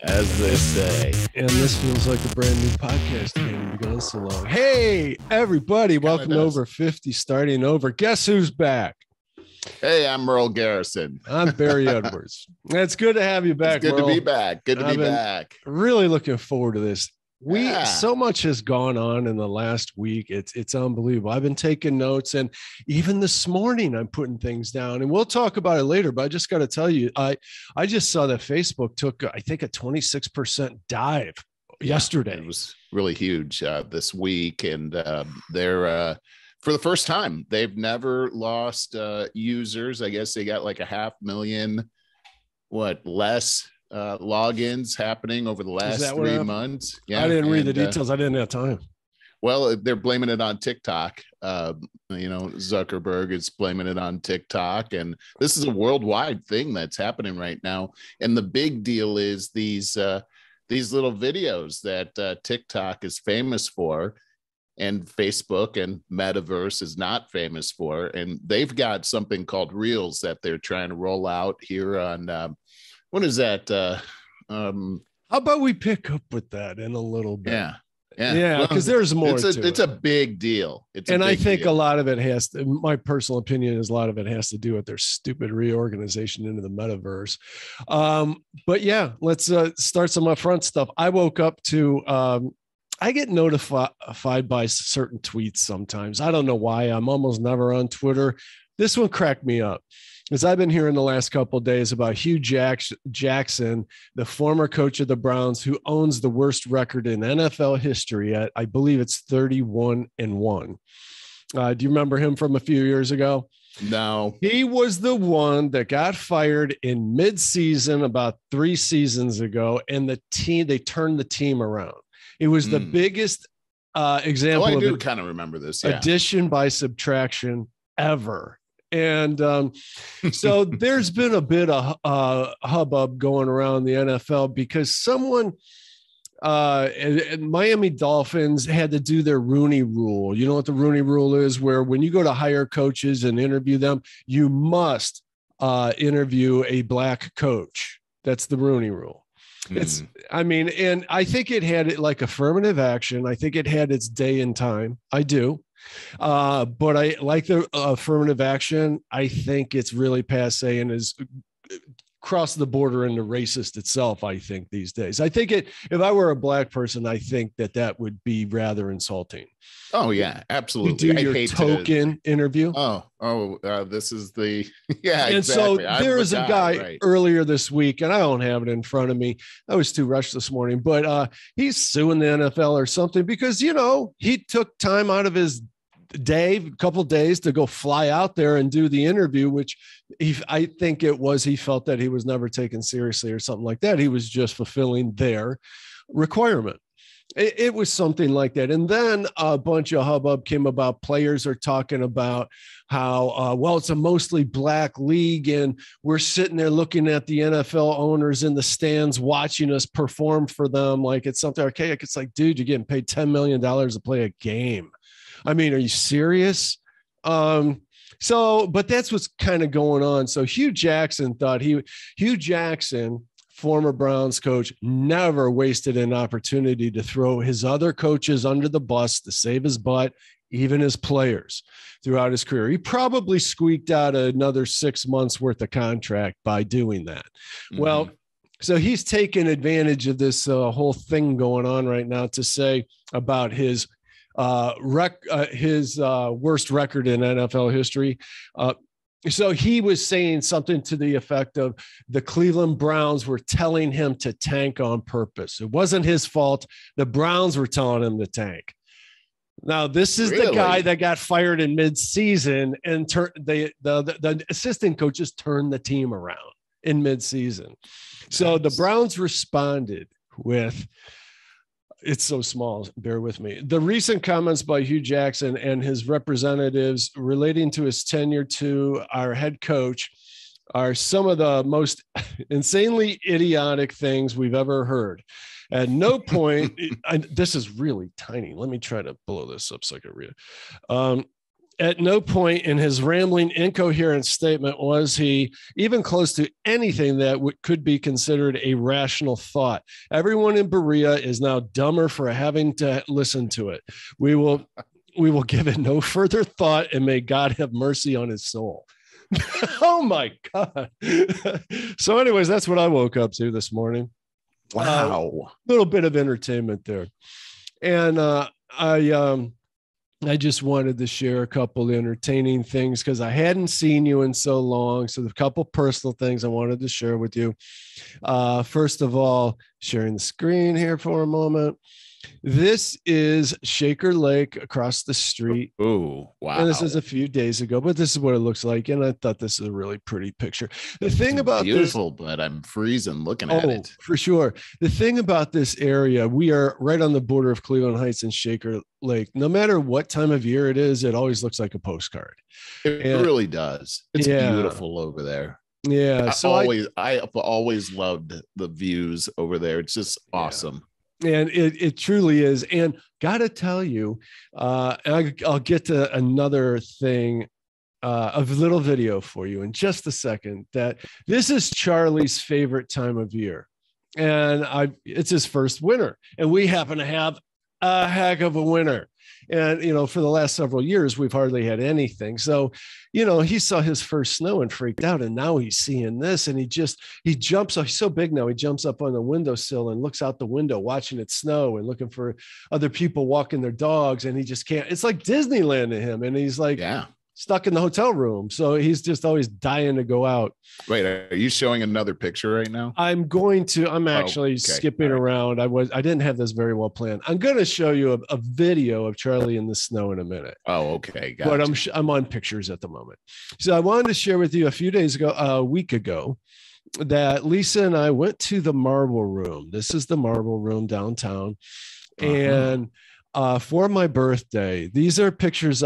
as they say. And this feels like a brand new podcast game. We've gone so long. Hey, everybody. Welcome to Over 50, starting over. Guess who's back? Hey, I'm Merle Garrison. I'm Barry Edwards. It's good to have you back, It's good Merle. to be back. Good to be back. Really looking forward to this. Yeah. So much has gone on in the last week. It's unbelievable. I've been taking notes, and even this morning I'm putting things down, and we'll talk about it later. But I just got to tell you, I just saw that Facebook took, I think, a 26% dive yesterday. It was really huge this week, and they're for the first time they've never lost users. I guess they got like 500,000 less logins happening over the last 3 months. Yeah, I didn't read the details. I didn't have time. Well, they're blaming it on TikTok. Zuckerberg is blaming it on TikTok, and this is a worldwide thing that's happening right now. And the big deal is these little videos that TikTok is famous for, and Facebook and Metaverse is not famous for. And they've got something called Reels that they're trying to roll out here on. What is that? How about we pick up with that in a little bit? Yeah. Because there's more. It's a big deal. I think a lot of it has to, my personal opinion is a lot of it has to do with their stupid reorganization into the metaverse. But yeah, let's start some upfront stuff. I woke up to, I get notified by certain tweets sometimes. I don't know why. I'm almost never on Twitter. This one cracked me up. As I've been hearing the last couple of days about Hugh Jackson, the former coach of the Browns, who owns the worst record in NFL history at, I believe it's 31-1. Do you remember him from a few years ago? No. He was the one that got fired in mid-season about 3 seasons ago, and they turned the team around. It was the biggest example I do kind of remember this. Yeah. Addition by subtraction ever. And so there's been a bit of hubbub going around the NFL because someone Miami Dolphins had to do their Rooney Rule. You know what the Rooney Rule is? Where when you go to hire coaches and interview them, you must interview a black coach. That's the Rooney Rule. And I think it had like affirmative action. I think it had its day and time. I do. But I like the affirmative action. I think it's really passe and is crossed the border into racist itself. I think these days, if I were a black person, I think that would be rather insulting. Oh yeah, absolutely. You do your token interview. This is the And exactly. so there is a guy earlier this week, and I don't have it in front of me. I was too rushed this morning, but he's suing the NFL or something because he took time out of his day, a couple of days, to go fly out there and do the interview, which I think he felt that he was never taken seriously or something like that. He was just fulfilling their requirement. It was something like that. And then a bunch of hubbub came about. Players are talking about how, it's a mostly black league, and we're sitting there looking at the NFL owners in the stands watching us perform for them like it's something archaic. It's like, dude, you're getting paid $10 million to play a game. I mean, are you serious? But that's what's kind of going on. So Hugh Jackson, former Browns coach, never wasted an opportunity to throw his other coaches under the bus to save his butt, even his players, throughout his career. He probably squeaked out another 6 months worth of contract by doing that. Mm-hmm. Well, so he's taken advantage of this whole thing going on right now to say about his worst record in NFL history. So he was saying something to the effect of the Cleveland Browns were telling him to tank on purpose. It wasn't his fault. The Browns were telling him to tank. Now, this is the guy that got fired in mid-season, and the assistant coaches turned the team around in mid-season. So the Browns responded with, it's so small, bear with me, the recent comments by Hugh Jackson and his representatives relating to his tenure to our head coach are some of the most insanely idiotic things we've ever heard. At no point, this is really tiny. Let me try to blow this up so I can read it. At no point in his rambling, incoherent statement was he even close to anything that could be considered a rational thought. Everyone in Berea is now dumber for having to listen to it. We will give it no further thought, and may God have mercy on his soul. Oh my God. So anyways, that's what I woke up to this morning. Wow. Little bit of entertainment there. And I just wanted to share a couple entertaining things because I hadn't seen you in so long. So the couple personal things I wanted to share with you. First of all, sharing the screen here for a moment. This is Shaker Lake across the street. Oh, wow. And this is a few days ago, but this is what it looks like. And I thought this is a really pretty picture. The thing about beautiful, but I'm freezing looking at it. For sure. The thing about this area, we are right on the border of Cleveland Heights and Shaker Lake. No matter what time of year it is, it always looks like a postcard. It really does. It's beautiful over there. Yeah. I've always loved the views over there. It's just awesome. And it truly is. And got to tell you, I'll get to another thing, a little video for you in just a second, that this is Charlie's favorite time of year. And it's his first winter. And we happen to have a heck of a winter. And, for the last several years, we've hardly had anything. So, he saw his first snow and freaked out. And now he's seeing this, and he jumps up. He's so big now. He jumps up on the windowsill and looks out the window, watching it snow and looking for other people walking their dogs. And he just can't. It's like Disneyland to him. And he's like, stuck in the hotel room. So he's just always dying to go out. Wait, are you showing another picture right now? I'm actually skipping around. I didn't have this very well planned. I'm going to show you a video of Charlie in the snow in a minute. Oh, okay. Gotcha. But I'm on pictures at the moment. So I wanted to share with you a week ago, that Lisa and I went to the Marble Room. This is the Marble Room downtown. And for my birthday, these are pictures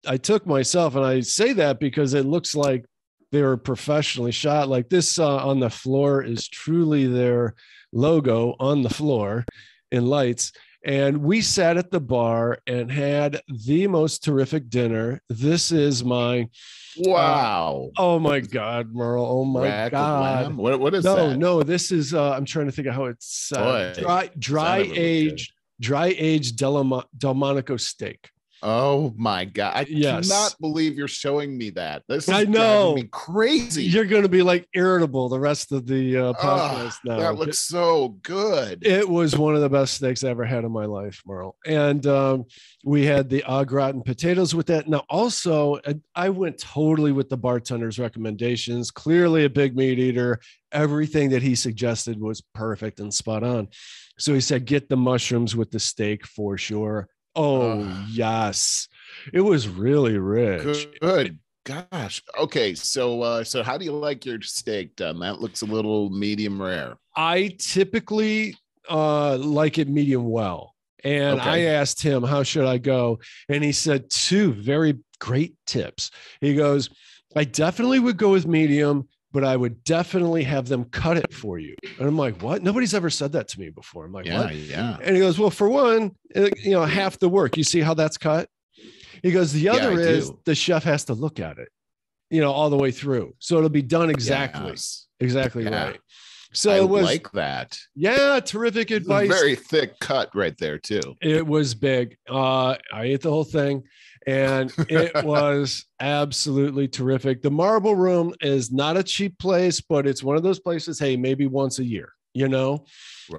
I took myself, and I say that because it looks like they were professionally shot. Like this on the floor is truly their logo on the floor in lights. And we sat at the bar and had the most terrific dinner. This is my wow. Oh my God, Merle. Oh my Rack God. What is that? No, this is I'm trying to think of how it's dry aged Delmonico steak. Oh my God. I cannot believe you're showing me that. This is driving me crazy. You're going to be like irritable the rest of the podcast now. That looks so good. It was one of the best steaks I ever had in my life, Merle. And we had the au gratin potatoes with that. Now, also, I went totally with the bartender's recommendations. Clearly a big meat eater. Everything that he suggested was perfect and spot on. So he said, get the mushrooms with the steak for sure. Oh, yes. It was really rich. Good. Gosh. Okay. So how do you like your steak done? That looks a little medium rare. I typically like it medium well. And I asked him, how should I go? And he said 2 very great tips. He goes, I definitely would go with medium, but I would definitely have them cut it for you. And I'm like, what? Nobody's ever said that to me before. I'm like, what? Yeah. And he goes, well, for one, half the work. You see how that's cut? He goes, the other is the chef has to look at it, all the way through. So it'll be done exactly right. So it was like that. Yeah. Terrific advice. Very thick cut right there too. It was big. I ate the whole thing. And it was absolutely terrific. The Marble Room is not a cheap place, but it's one of those places, hey, maybe once a year,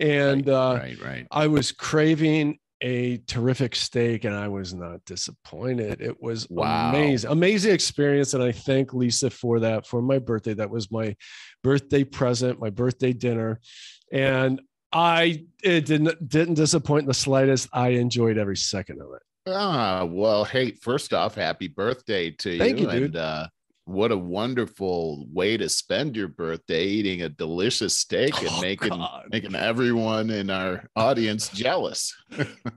And right. I was craving a terrific steak, and I was not disappointed. It was amazing experience. And I thank Lisa for that, for my birthday. That was my birthday present, my birthday dinner. And it didn't disappoint in the slightest. I enjoyed every second of it. Well, hey, first off, happy birthday to you. Thank you, dude. And what a wonderful way to spend your birthday, eating a delicious steak and making everyone in our audience jealous.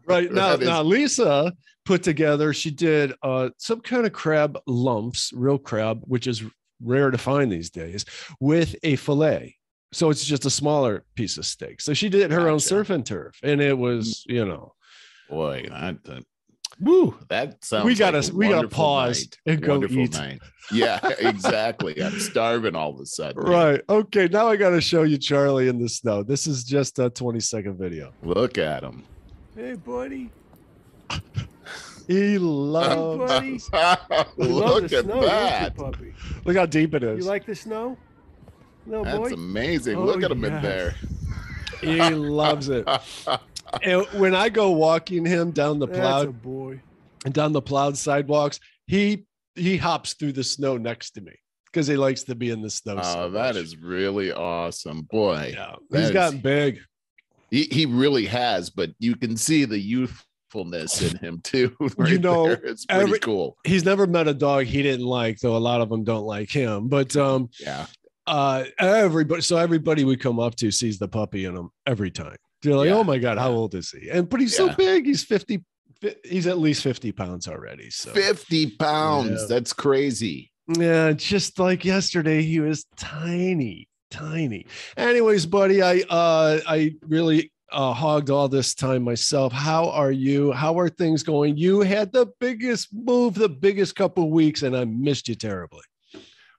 Right. Now Lisa put together, she did some kind of crab lumps, real crab, which is rare to find these days, with a fillet. So it's just a smaller piece of steak. So she did her own surf and turf, and it was, boy, Woo, that sounds we gotta wonderful pause night. and go Wonderful eat. night. Yeah, exactly. I'm starving all of a sudden. Right. Okay. Now I got to show you Charlie in the snow. This is just a 20-second video. Look at him. Hey, buddy. He loves. Buddy. Look at snow, that. Puppy. Look how deep it is. You like the snow? No, That's boy. amazing. Oh, Look at him in yes. there. He loves it. And when I go walking him down the That's a plowed boy. and down the plowed sidewalks, he hops through the snow next to me because he likes to be in the snow. Oh, that is really awesome, boy. Yeah, That he's is- gotten big. He really has, but you can see the youthfulness in him too. Right, You know, there. It's pretty cool. He's never met a dog he didn't like, though a lot of them don't like him. But Yeah. everybody we come up to sees the puppy in him every time. They're like, Yeah. oh my God, how old is he? But he's so big. He's 50. He's at least 50 pounds already. So 50 pounds. Yeah. That's crazy. yeah, just like yesterday, he was tiny. Anyways, buddy, I really hogged all this time myself. How are you? How are things going? You had the biggest move, the biggest couple of weeks, and I missed you terribly.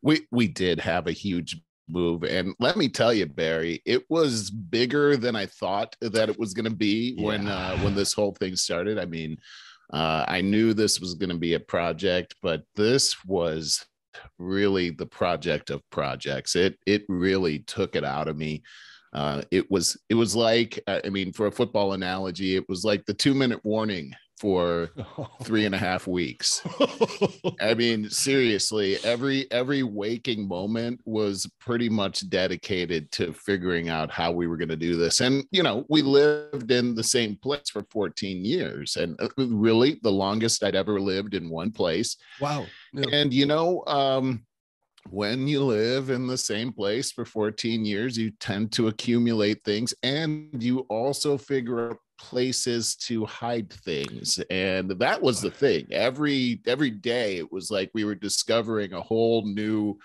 We did have a huge move, and let me tell you, Barry, it was bigger than I thought that it was going to be when this whole thing started. I mean, I knew this was going to be a project, but this was really the project of projects. It really took it out of me. It was like, I mean, for a football analogy, it was like the 2-minute warning for 3.5 weeks. I mean, seriously, every waking moment was pretty much dedicated to figuring out how we were going to do this. And, you know, we lived in the same place for 14 years, and really the longest I'd ever lived in one place. Wow. Yeah. And, you know, when you live in the same place for 14 years, you tend to accumulate things, and you also figure out places to hide things. And that was the thing. Every day it was like we were discovering a whole new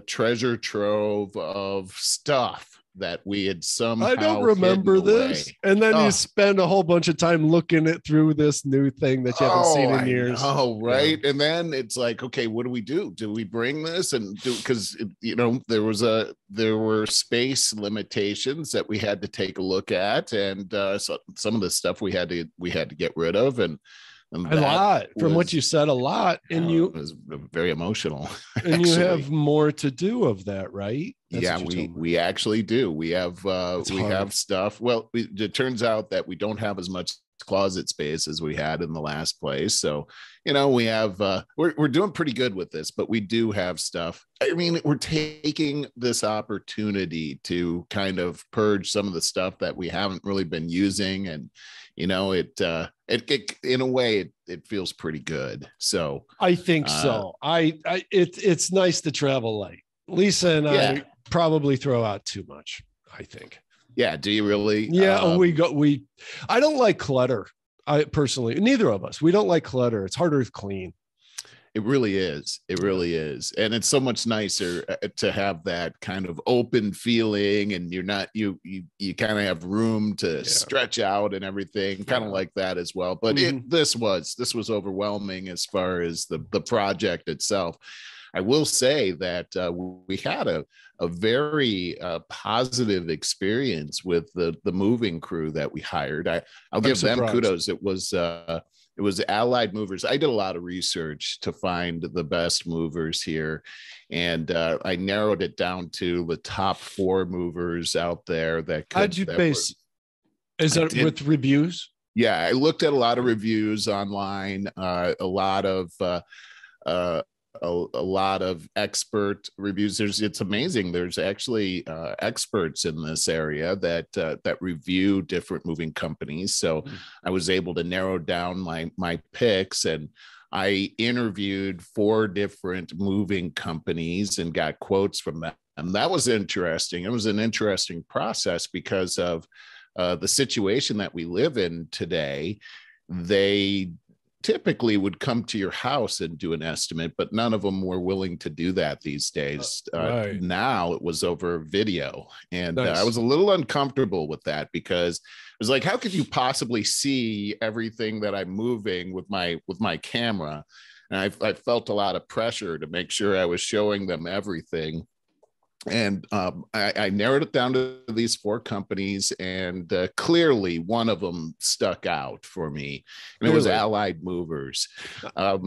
treasure trove of stuff that we had somehow I don't remember hidden away. this. And then you spend a whole bunch of time looking it through this new thing that you haven't seen in years. Oh, right. Yeah. And then it's like, okay, what do we do? Do we bring this and do, because you know, there were space limitations that we had to take a look at, and so some of the stuff we had to get rid of, and a lot from what you said, a lot, and it was very emotional. And you have more to do of that, right? That's we actually do. We have have stuff. Well, it turns out that we don't have as much closet space as we had in the last place. So, you know, we have we're doing pretty good with this, but we do have stuff. I mean, we're taking this opportunity to kind of purge some of the stuff that we haven't really been using, and you know, it in a way it feels pretty good. So I think so. It's nice to travel light. Lisa and I probably throw out too much, I think. Yeah. Do you really? Yeah. I don't like clutter. I personally, neither of us, we don't like clutter. It's harder to clean. It really is. It really is. And it's so much nicer to have that kind of open feeling, and you're not, you kind of have room to stretch out and everything, kind of like that as well. But this was overwhelming as far as the project itself. I will say that we had a very positive experience with the moving crew that we hired. I'll give them kudos. It was Allied Movers. I did a lot of research to find the best movers here, and I narrowed it down to the top 4 movers out there. How'd you base? Is it with reviews? Yeah, I looked at a lot of reviews online, a lot of expert reviews. It's amazing. There's actually experts in this area that review different moving companies. So I was able to narrow down my picks, and I interviewed 4 different moving companies and got quotes from them. And that was interesting. It was an interesting process because of the situation that we live in today. They typically would come to your house and do an estimate, but none of them were willing to do that these days. Right. Now it was over video. And Nice. I was a little uncomfortable with that because it was like, how could you possibly see everything that I'm moving with my camera? And I felt a lot of pressure to make sure I was showing them everything. And I narrowed it down to these 4 companies, and clearly one of them stuck out for me, and it was Allied Movers.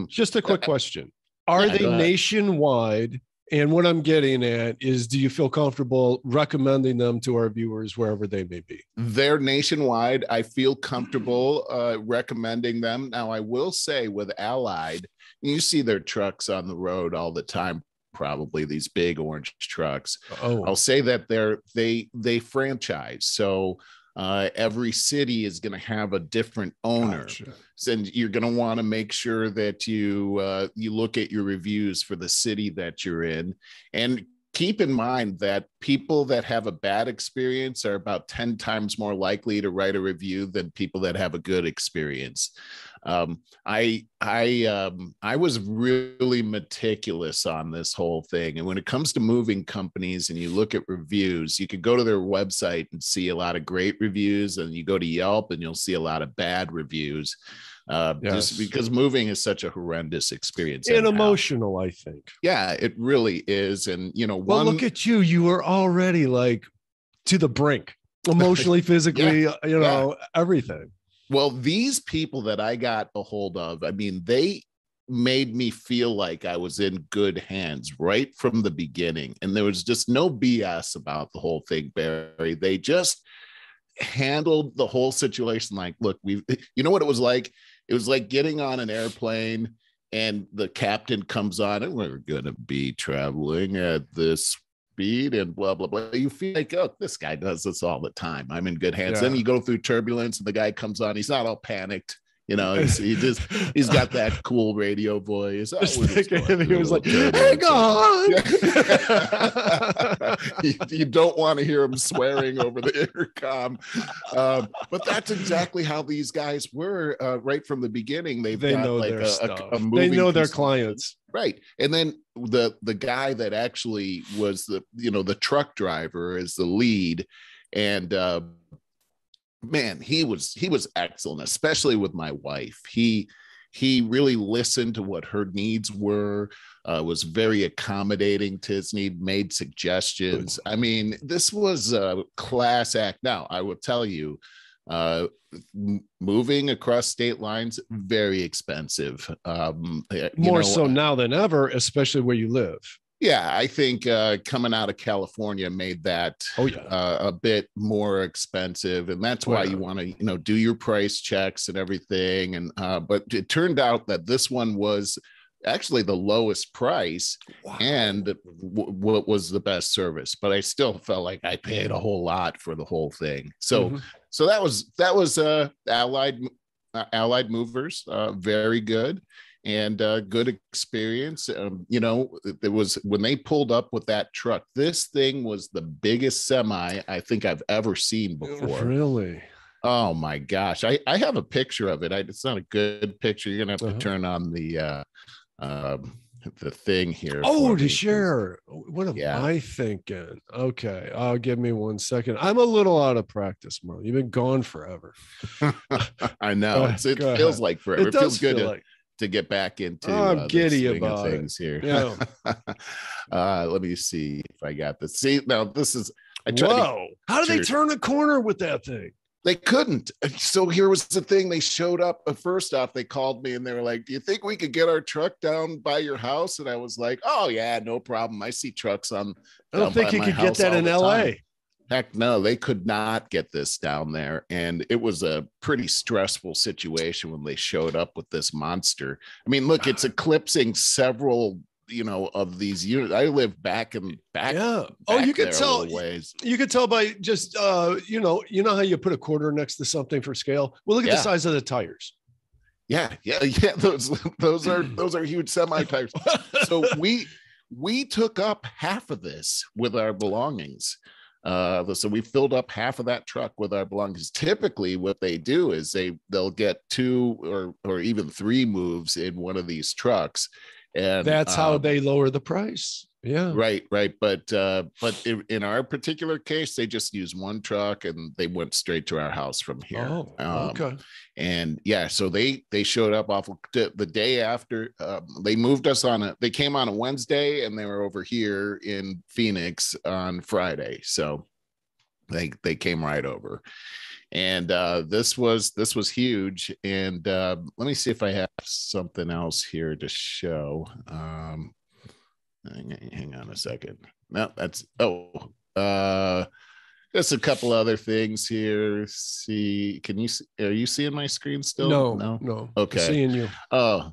Just a quick question. Are they nationwide? And what I'm getting at is, do you feel comfortable recommending them to our viewers wherever they may be? They're nationwide. I feel comfortable recommending them. Now, I will say with Allied, you see their trucks on the road all the time. Probably these big orange trucks. I'll say that they franchise. So every city is going to have a different owner. Gotcha. And you're going to want to make sure that you look at your reviews for the city that you're in. And keep in mind that people that have a bad experience are about 10 times more likely to write a review than people that have a good experience. I was really meticulous on this whole thing. And when it comes to moving companies and you look at reviews, you can go to their website and see a lot of great reviews, and you go to Yelp and you'll see a lot of bad reviews. Just because moving is such a horrendous experience and emotional, I think. Yeah, it really is. And well, look at you. You were already like to the brink, emotionally, physically, everything. Well, these people that I got a hold of, I mean, they made me feel like I was in good hands right from the beginning. And there was just no BS about the whole thing, Barry. They just handled the whole situation like, look, you know what it was like? It was like getting on an airplane and the captain comes on, and we're going to be traveling at this speed and blah, blah, blah. You feel like, oh, this guy does this all the time. I'm in good hands. Then you go through turbulence and the guy comes on. He's not all panicked. He's got that cool radio voice. He was like, hang on. You don't want to hear him swearing over the intercom. But that's exactly how these guys were right from the beginning. They know like their stuff. They know their clients. Right. And then the guy that actually was the truck driver is the lead. And man, he was excellent, especially with my wife. He really listened to what her needs were, was very accommodating to his need, made suggestions. I mean, this was a class act. Now, I will tell you, moving across state lines, very expensive. More so now than ever, especially where you live. Yeah, I think coming out of California made that a bit more expensive, and that's why you want to do your price checks and everything. And but it turned out that this one was actually the lowest price and what was the best service. But I still felt like I paid a whole lot for the whole thing. So so that was Allied Movers, very good. And good experience. It was when they pulled up with that truck. This thing was the biggest semi I think I've ever seen before. Really? Oh my gosh! I have a picture of it. It's not a good picture. You're gonna have to turn on the thing here. Oh, to share. What am I thinking? Okay, give me 1 second. I'm a little out of practice, Merle. You've been gone forever. I know. It feels like forever. It feels good to get back into I'm giddy about things here. Yeah. Let me see if I got this. See, now this is how do they turn a corner with that thing? They couldn't. So here was the thing. They showed up. First off, they called me and they were like, do you think we could get our truck down by your house? And I was like, oh yeah, no problem. I see trucks on. I don't think you could get that in LA. Heck no, they could not get this down there. And it was a pretty stressful situation when they showed up with this monster. I mean, look, it's eclipsing several, of these units. I live back. Yeah. You could tell. You could tell by just, you know how you put a quarter next to something for scale? Well, look at the size of the tires. Yeah. Those are huge semi tires. So we took up half of this with our belongings. So we filled up half of that truck with our belongings. Typically what they do is they'll get 2 or even 3 moves in one of these trucks, and that's how they lower the price. Yeah, right. But in our particular case, they just used 1 truck and they went straight to our house from here. Oh, okay. And yeah, so they showed up off the day after. They moved us they came on a Wednesday and they were over here in Phoenix on Friday. So they came right over. And this was huge. And let me see if I have something else here to show. Hang on a second. No, that's just a couple other things here. See, are you seeing my screen still? No. Okay. I'm seeing you. Oh,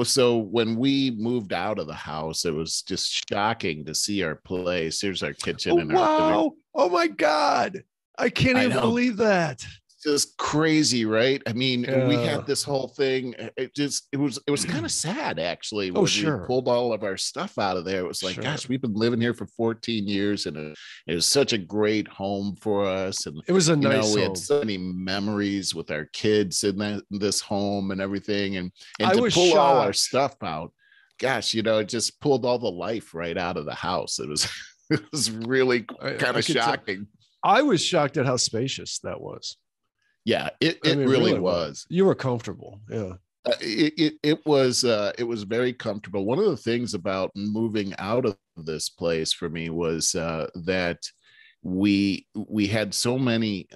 so when we moved out of the house, it was just shocking to see our place. Here's our kitchen. Wow. Oh my God. I can't even believe that. Just crazy, right? I mean, we had this whole thing. It was kind of sad, actually. When we pulled all of our stuff out of there, it was like, gosh, we've been living here for 14 years, and it was such a great home for us. And it was a nice home. We had so many memories with our kids in this home and everything, and to pull all our stuff out, gosh, it just pulled all the life right out of the house. It was really kind of shocking. I was shocked at how spacious that was. Yeah, it really was. You were comfortable. Yeah. It was very comfortable. One of the things about moving out of this place for me was that we had so many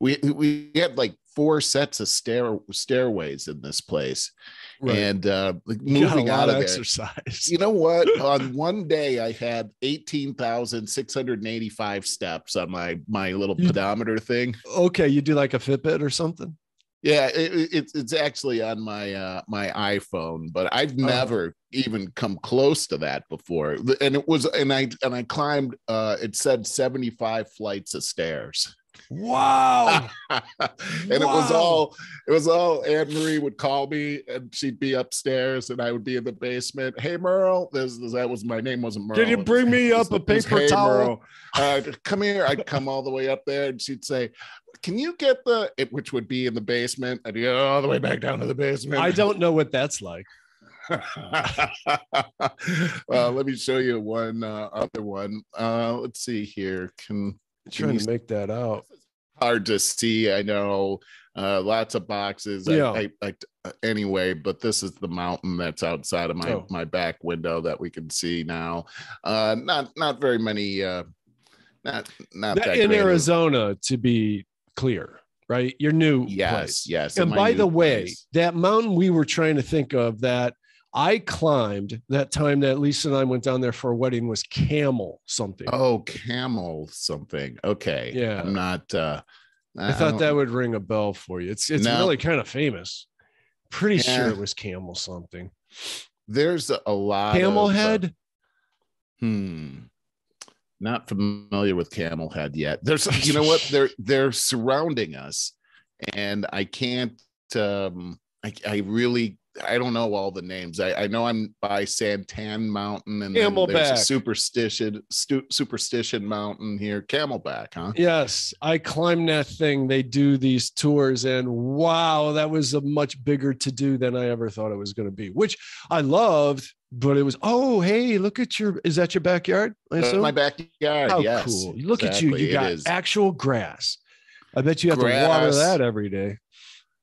we had like 4 sets of stairways in this place. Right. And moving out of exercise. You know what? On one day I had 18,685 steps on my little pedometer thing. Okay, you do like a Fitbit or something? Yeah, it's actually on my my iPhone, but I've never even come close to that before. And I climbed it said 75 flights of stairs. Wow. It was all Anne Marie would call me and she'd be upstairs and I would be in the basement. Hey Merle, that was my name, wasn't Merle. Can you bring me up a paper towel? Merle, come here. I'd come all the way up there and she'd say, can you get which would be in the basement? I'd go all the way back down to the basement. I don't know what that's like. Well, let me show you one other one. Let's see here. Trying to make that out. Hard to see, I know. Lots of boxes. Yeah. Anyway, but this is the mountain that's outside of my back window that we can see now. Not very many. Not that in Arizona, to be clear, right? Your new place. Yes. And by the way, that mountain we were trying to think of that I climbed that time that Lisa and I went down there for a wedding was Camel something. Oh, Camel something. Okay. Yeah. I'm not. I thought that would ring a bell for you. It's really kind of famous. Pretty sure it was Camel something. There's a lot. Camel Head. Not familiar with Camel Head yet. There's, you know what? They're surrounding us, and I can't. I don't know all the names. I know I'm by Santan Mountain, and then there's a Superstition Mountain here. Camelback, huh? Yes, I climbed that thing. They do these tours, and wow, that was a much bigger to do than I ever thought it was going to be, which I loved. But it was, oh, hey, look at is that your backyard? My backyard. How yes, cool! Look exactly. At you. You got actual grass. I bet you have to water that every day.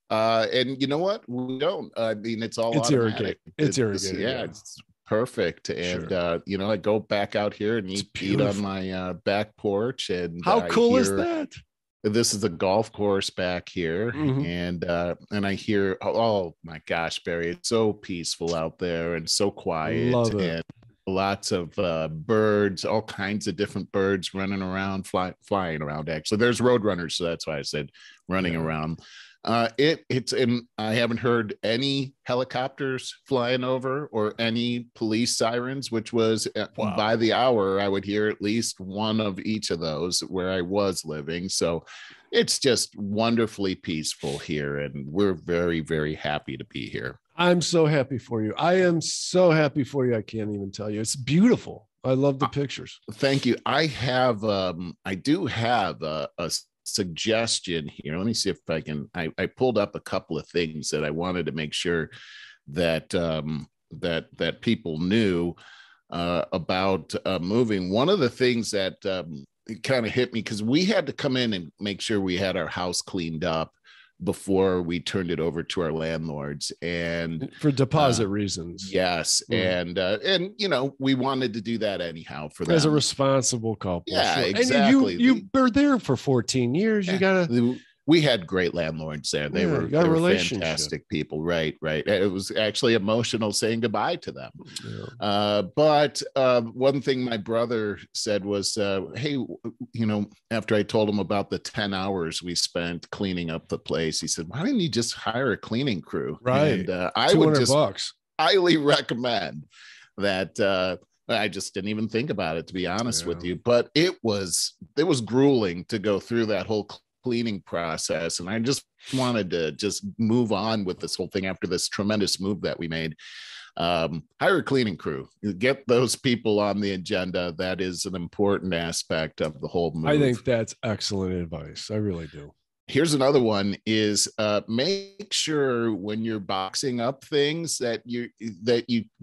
And you know what? We don't. I mean, it's irrigated. It's irrigated. Yeah, it's perfect. And I go back out here and eat on my back porch. And how cool is that? This is a golf course back here, and I hear, oh my gosh, Barry, it's so peaceful out there and so quiet. Love it. And lots of birds, all kinds of different birds running around, flying around. Actually, there's roadrunners, so that's why I said running around. It's and I haven't heard any helicopters flying over or any police sirens, which was by the hour I would hear at least one of each of those where I was living. So it's just wonderfully peaceful here, and we're very, very happy to be here. I'm so happy for you. I am so happy for you. I can't even tell you. It's beautiful. I love the pictures. Thank you. I do have a suggestion here. Let me see if I can. I pulled up a couple of things that I wanted to make sure that that people knew about moving. One of the things that it kind of hit me, because we had to come in and make sure we had our house cleaned up before we turned it over to our landlords, and for deposit reasons. Yes. And you know, we wanted to do that anyhow for them. As a responsible couple. Yeah, sure. exactly. And you were there for 14 years. You gotta. We had great landlords there. They were fantastic people. Right. It was actually emotional saying goodbye to them. Yeah. But one thing my brother said was, hey, you know, after I told him about the 10 hours we spent cleaning up the place, he said, why didn't you just hire a cleaning crew? Right. And I would just $200. Highly recommend that. I just didn't even think about it, to be honest with you. But it was grueling to go through that whole cleaning process, and I just wanted to just move on with this whole thing after this tremendous move that we made. Hire a cleaning crew, get those people on the agenda. That is an important aspect of the whole move. I think that's excellent advice. I really do. Here's another one is make sure when you're boxing up things that you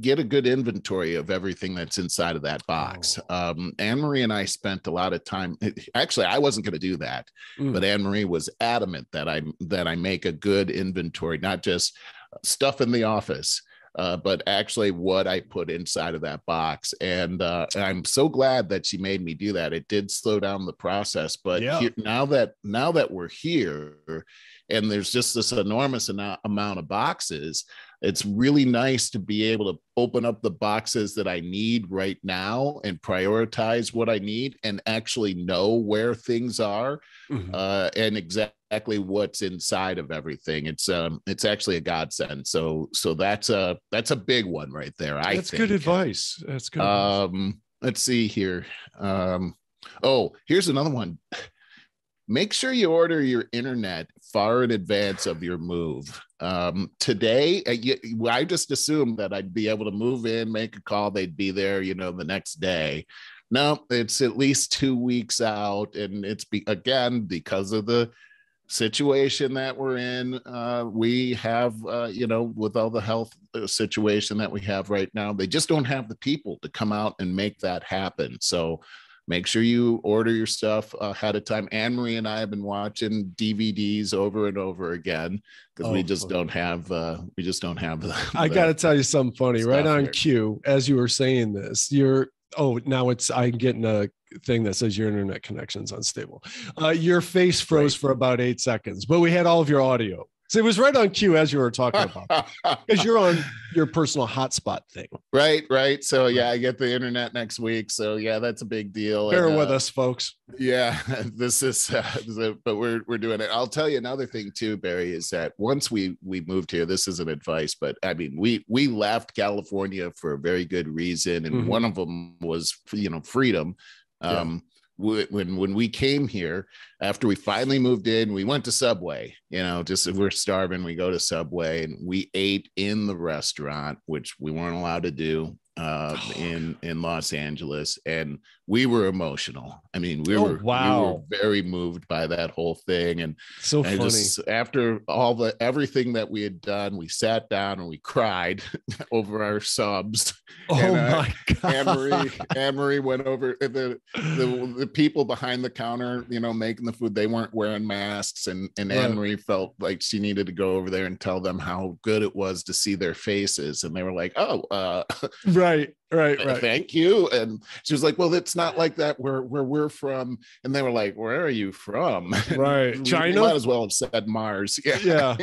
get a good inventory of everything that's inside of that box. Anne-Marie and I spent a lot of time. Actually, I wasn't going to do that, but Anne-Marie was adamant that I make a good inventory, not just stuff in the office, but actually what I put inside of that box. And I'm so glad that she made me do that. It did slow down the process, but now that we're here and there's just this enormous amount of boxes, it's really nice to be able to open up the boxes that I need right now and prioritize what I need and actually know where things are and exactly what's inside of everything. It's actually a godsend. So that's a big one right there. That's good advice. That's good advice. Let's see here. Here's another one. Make sure you order your internet far in advance of your move. Today, I just assumed that I'd be able to move in, make a call, they'd be there, the next day. No, it's at least 2 weeks out. And it's again, because of the situation that we're in, we have, with all the health situation that we have right now, they just don't have the people to come out and make that happen. So make sure you order your stuff ahead of time. Anne-Marie and I have been watching DVDs over and over again because we just don't have I got to tell you something funny right on here. cue. As you were saying this, I'm getting a thing that says your internet connection's unstable. Your face froze for about 8 seconds, but we had all of your audio. So it was right on cue as you were talking about, because you're on your personal hotspot thing. Right. So I get the internet next week. So that's a big deal. Bear with us, folks. Yeah, this is, but we're doing it. I'll tell you another thing too, Barry, is that once we moved here, this isn't advice, but I mean, we left California for a very good reason. And one of them was, freedom. When we came here, after we finally moved in, we went to Subway, just if we're starving, we go to Subway and we ate in the restaurant, which we weren't allowed to do in Los Angeles. And we were emotional. I mean, we were very moved by that whole thing. And so funny. Just, after everything that we had done, we sat down and we cried over our subs. My God. Anne-Marie went over the people behind the counter, making the food. They weren't wearing masks, and Anne-Marie felt like she needed to go over there and tell them how good it was to see their faces. And they were like, right. Thank you. And she was like, well, it's not like that where we're from. And they were like, where are you from? Right. China? You might as well have said Mars. Yeah.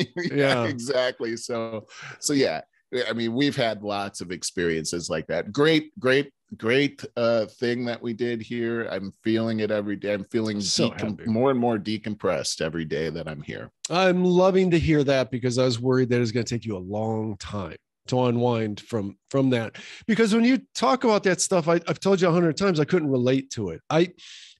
Exactly. So yeah. I mean, we've had lots of experiences like that. Great thing that we did here. I'm feeling it every day. I'm feeling more and more decompressed every day that I'm here. I'm loving to hear that, because I was worried that it's going to take you a long time to unwind from that. Because when you talk about that stuff, I've told you 100 times, I couldn't relate to it.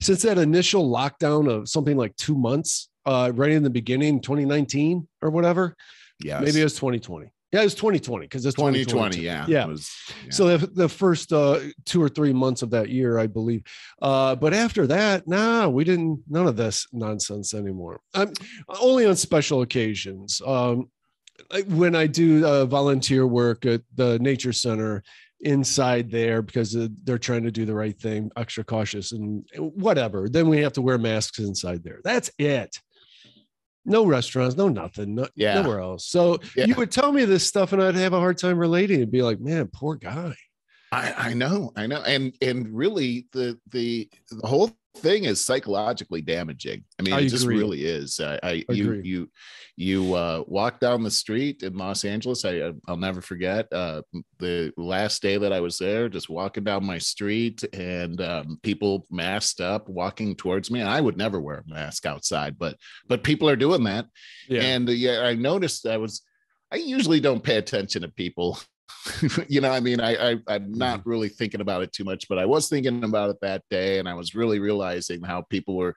Since that initial lockdown of something like 2 months, right in the beginning, 2019 or whatever, maybe it was 2020. Yeah, it was 2020 because it's 2020. Yeah. So the first 2 or 3 months of that year, I believe. But after that, we didn't, none of this nonsense anymore. Only on special occasions. When I do volunteer work at the nature center inside there because they're trying to do the right thing, extra cautious and whatever, then we have to wear masks inside there. That's it. No restaurants, no nothing, nowhere else. So you would tell me this stuff and I'd have a hard time relating and be like, man, poor guy. I know. And really the whole thing is psychologically damaging. I mean, it just really is. You walk down the street in Los Angeles. I'll never forget the last day that I was there, just walking down my street and people masked up walking towards me. And I would never wear a mask outside, but people are doing that. Yeah. And I noticed I usually don't pay attention to people. I'm not really thinking about it too much, but I was thinking about it that day. And I was really realizing how the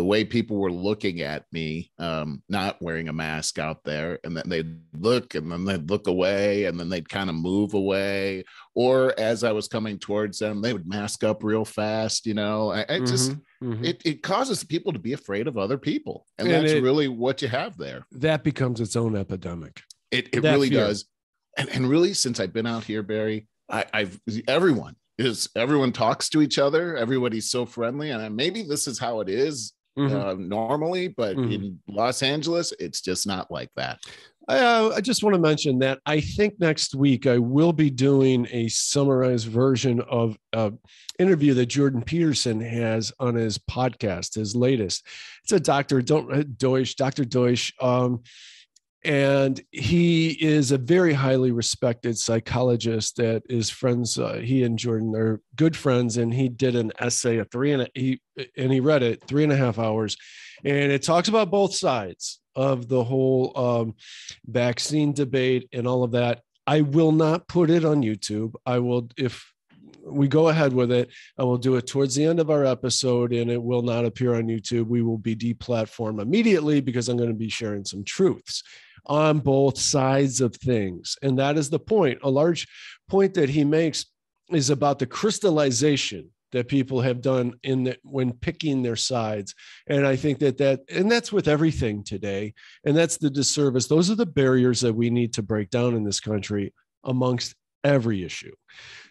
way people were looking at me, not wearing a mask out there. And then they'd look and then they'd look away and then they'd kind of move away. Or as I was coming towards them, they would mask up real fast. It causes people to be afraid of other people. And that's really what you have there. That becomes its own epidemic. It really does. And really, since I've been out here, Barry, everyone talks to each other. Everybody's so friendly. And maybe this is how it is normally, but in Los Angeles, it's just not like that. I just want to mention that I think next week I will be doing a summarized version of an interview that Jordan Peterson has on his podcast, his latest. It's a Dr. Deutsch. And he is a very highly respected psychologist that is friends. He and Jordan are good friends, and he did an essay he read it 3.5 hours, and it talks about both sides of the whole vaccine debate and all of that. I will not put it on YouTube. I will, if we go ahead with it, I will do it towards the end of our episode, and it will not appear on YouTube. We will be deplatformed immediately because I'm going to be sharing some truths on both sides of things. And that is the point. A large point that he makes is about the crystallization that people have done when picking their sides. And I think and that's with everything today. And that's the disservice. Those are the barriers that we need to break down in this country amongst every issue.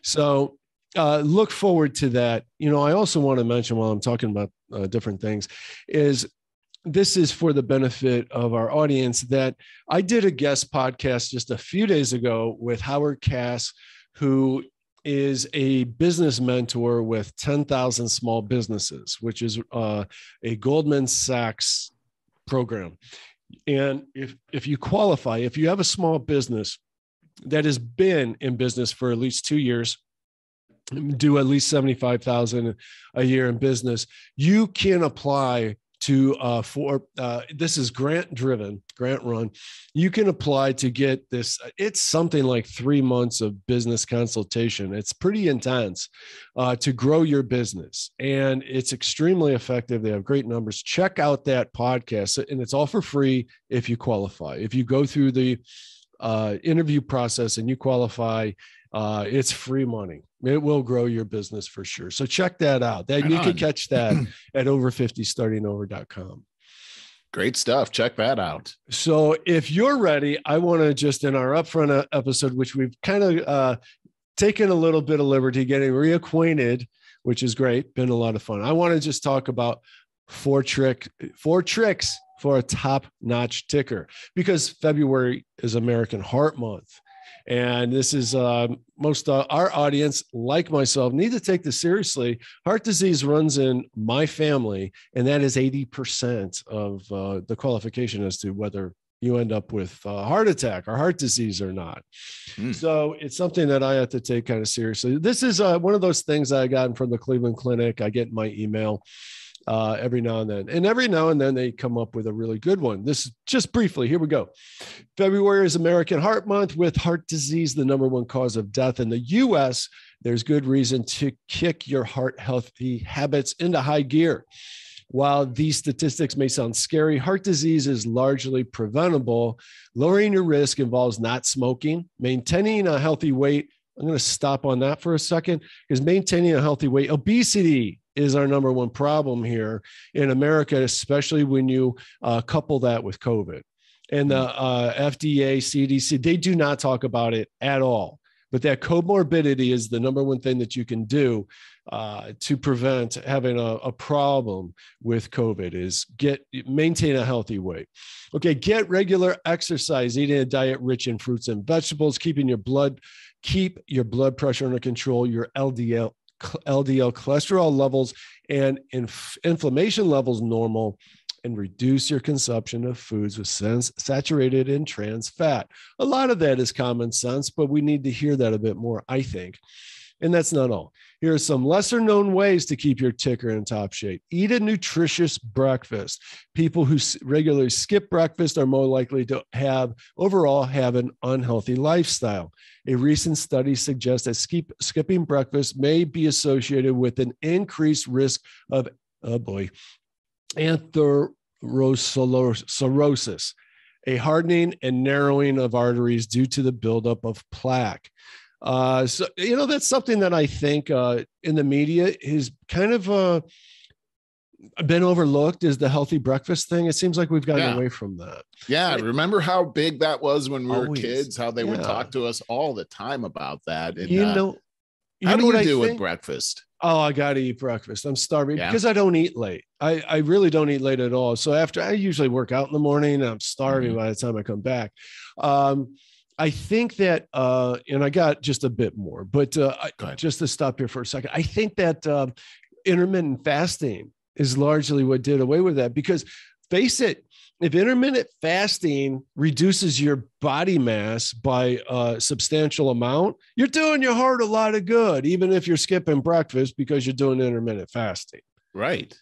So look forward to that. I also want to mention, while I'm talking about different things, is this is for the benefit of our audience, that I did a guest podcast just a few days ago with Howard Cass, who is a business mentor with 10,000 small businesses, which is a Goldman Sachs program. And if you qualify, if you have a small business that has been in business for at least 2 years, do at least $75,000 a year in business, you can apply to this is grant run. You can apply to get this. It's something like 3 months of business consultation. It's pretty intense to grow your business, and it's extremely effective. They have great numbers. Check out that podcast, and it's all for free if you qualify. If you go through the interview process and you qualify, it's free money. It will grow your business for sure. So check that out. You can catch that at over50startingover.com. Great stuff. Check that out. So if you're ready, I want to just, in our upfront episode, which we've kind of taken a little bit of liberty getting reacquainted, which is great. Been a lot of fun. I want to just talk about four tricks for a top-notch ticker, because February is American Heart Month. And this is most our audience, like myself, need to take this seriously. Heart disease runs in my family, and that is 80% of the qualification as to whether you end up with a heart attack or heart disease or not. So it's something that I have to take kind of seriously. This is one of those things I got from the Cleveland Clinic. I get my email every now and then. And every now and then they come up with a really good one. This is just briefly, here we go. February is American Heart Month, with heart disease the #1 cause of death in the US. There's good reason to kick your heart healthy habits into high gear. While these statistics may sound scary, heart disease is largely preventable. Lowering your risk involves not smoking, maintaining a healthy weight. I'm going to stop on that for a second, because maintaining a healthy weight, obesity is our number one problem here in America, especially when you couple that with COVID. And the FDA, CDC, they do not talk about it at all. But that comorbidity is the number one thing that you can do to prevent having a problem with COVID, is maintain a healthy weight. Okay, get regular exercise, eating a diet rich in fruits and vegetables, keep your blood pressure under control, your LDL cholesterol levels and inflammation levels normal, and reduce your consumption of foods with saturated and trans fat. A lot of that is common sense, but we need to hear that a bit more, I think. And that's not all. Here are some lesser known ways to keep your ticker in top shape. Eat a nutritious breakfast. People who regularly skip breakfast are more likely to overall have an unhealthy lifestyle. A recent study suggests that skipping breakfast may be associated with an increased risk of, atherosclerosis, a hardening and narrowing of arteries due to the buildup of plaque. So, that's something that I think in the media is kind of been overlooked, is the healthy breakfast thing. It seems like we've gotten away from that. Yeah. Remember how big that was when we were kids, how they would talk to us all the time about that. And, how do you do with breakfast? Oh, I got to eat breakfast. I'm starving because I don't eat late. I really don't eat late at all. So I usually work out in the morning and I'm starving by the time I come back. I think that, and I got just a bit more, but just to stop here for a second, I think that intermittent fasting is largely what did away with that, because face it, if intermittent fasting reduces your body mass by a substantial amount, you're doing your heart a lot of good, even if you're skipping breakfast because you're doing intermittent fasting. Right.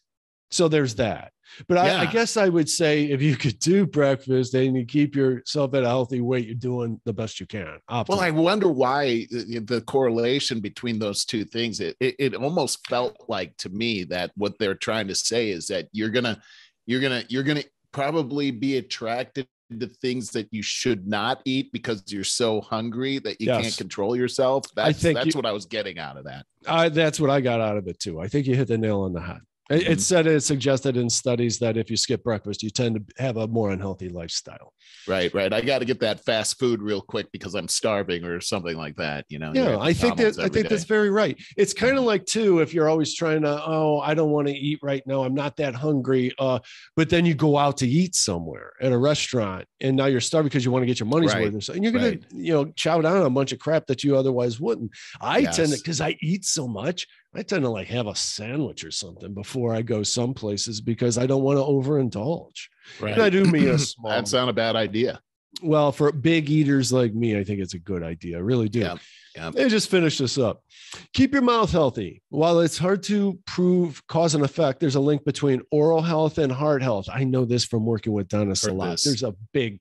So there's that. But I guess I would say if you could do breakfast and you keep yourself at a healthy weight, you're doing the best you can. Optimally. Well, I wonder why the correlation between those two things, it almost felt like to me that what they're trying to say is that you're gonna probably be attracted to things that you should not eat because you're so hungry that you can't control yourself. That's what I was getting out of that. That's what I got out of it too. I think you hit the nail on the head. It suggested in studies that if you skip breakfast, you tend to have a more unhealthy lifestyle. Right. I got to get that fast food real quick because I'm starving or something like that. Yeah, I think that's very right. It's kind of like too, if you're always trying to, I don't want to eat right now, I'm not that hungry. But then you go out to eat somewhere at a restaurant, and now you're starving because you want to get your money's worth, and you're gonna chow down on a bunch of crap that you otherwise wouldn't. I tend to, because I eat so much, I tend to have a sandwich or something before I go some places because I don't want to overindulge. Right. And I do mean a small. That's not a bad idea. Well, for big eaters like me, I think it's a good idea. I really do. Yeah. And just finish this up. Keep your mouth healthy. While it's hard to prove cause and effect, there's a link between oral health and heart health. I know this from working with dentists a lot. There's a big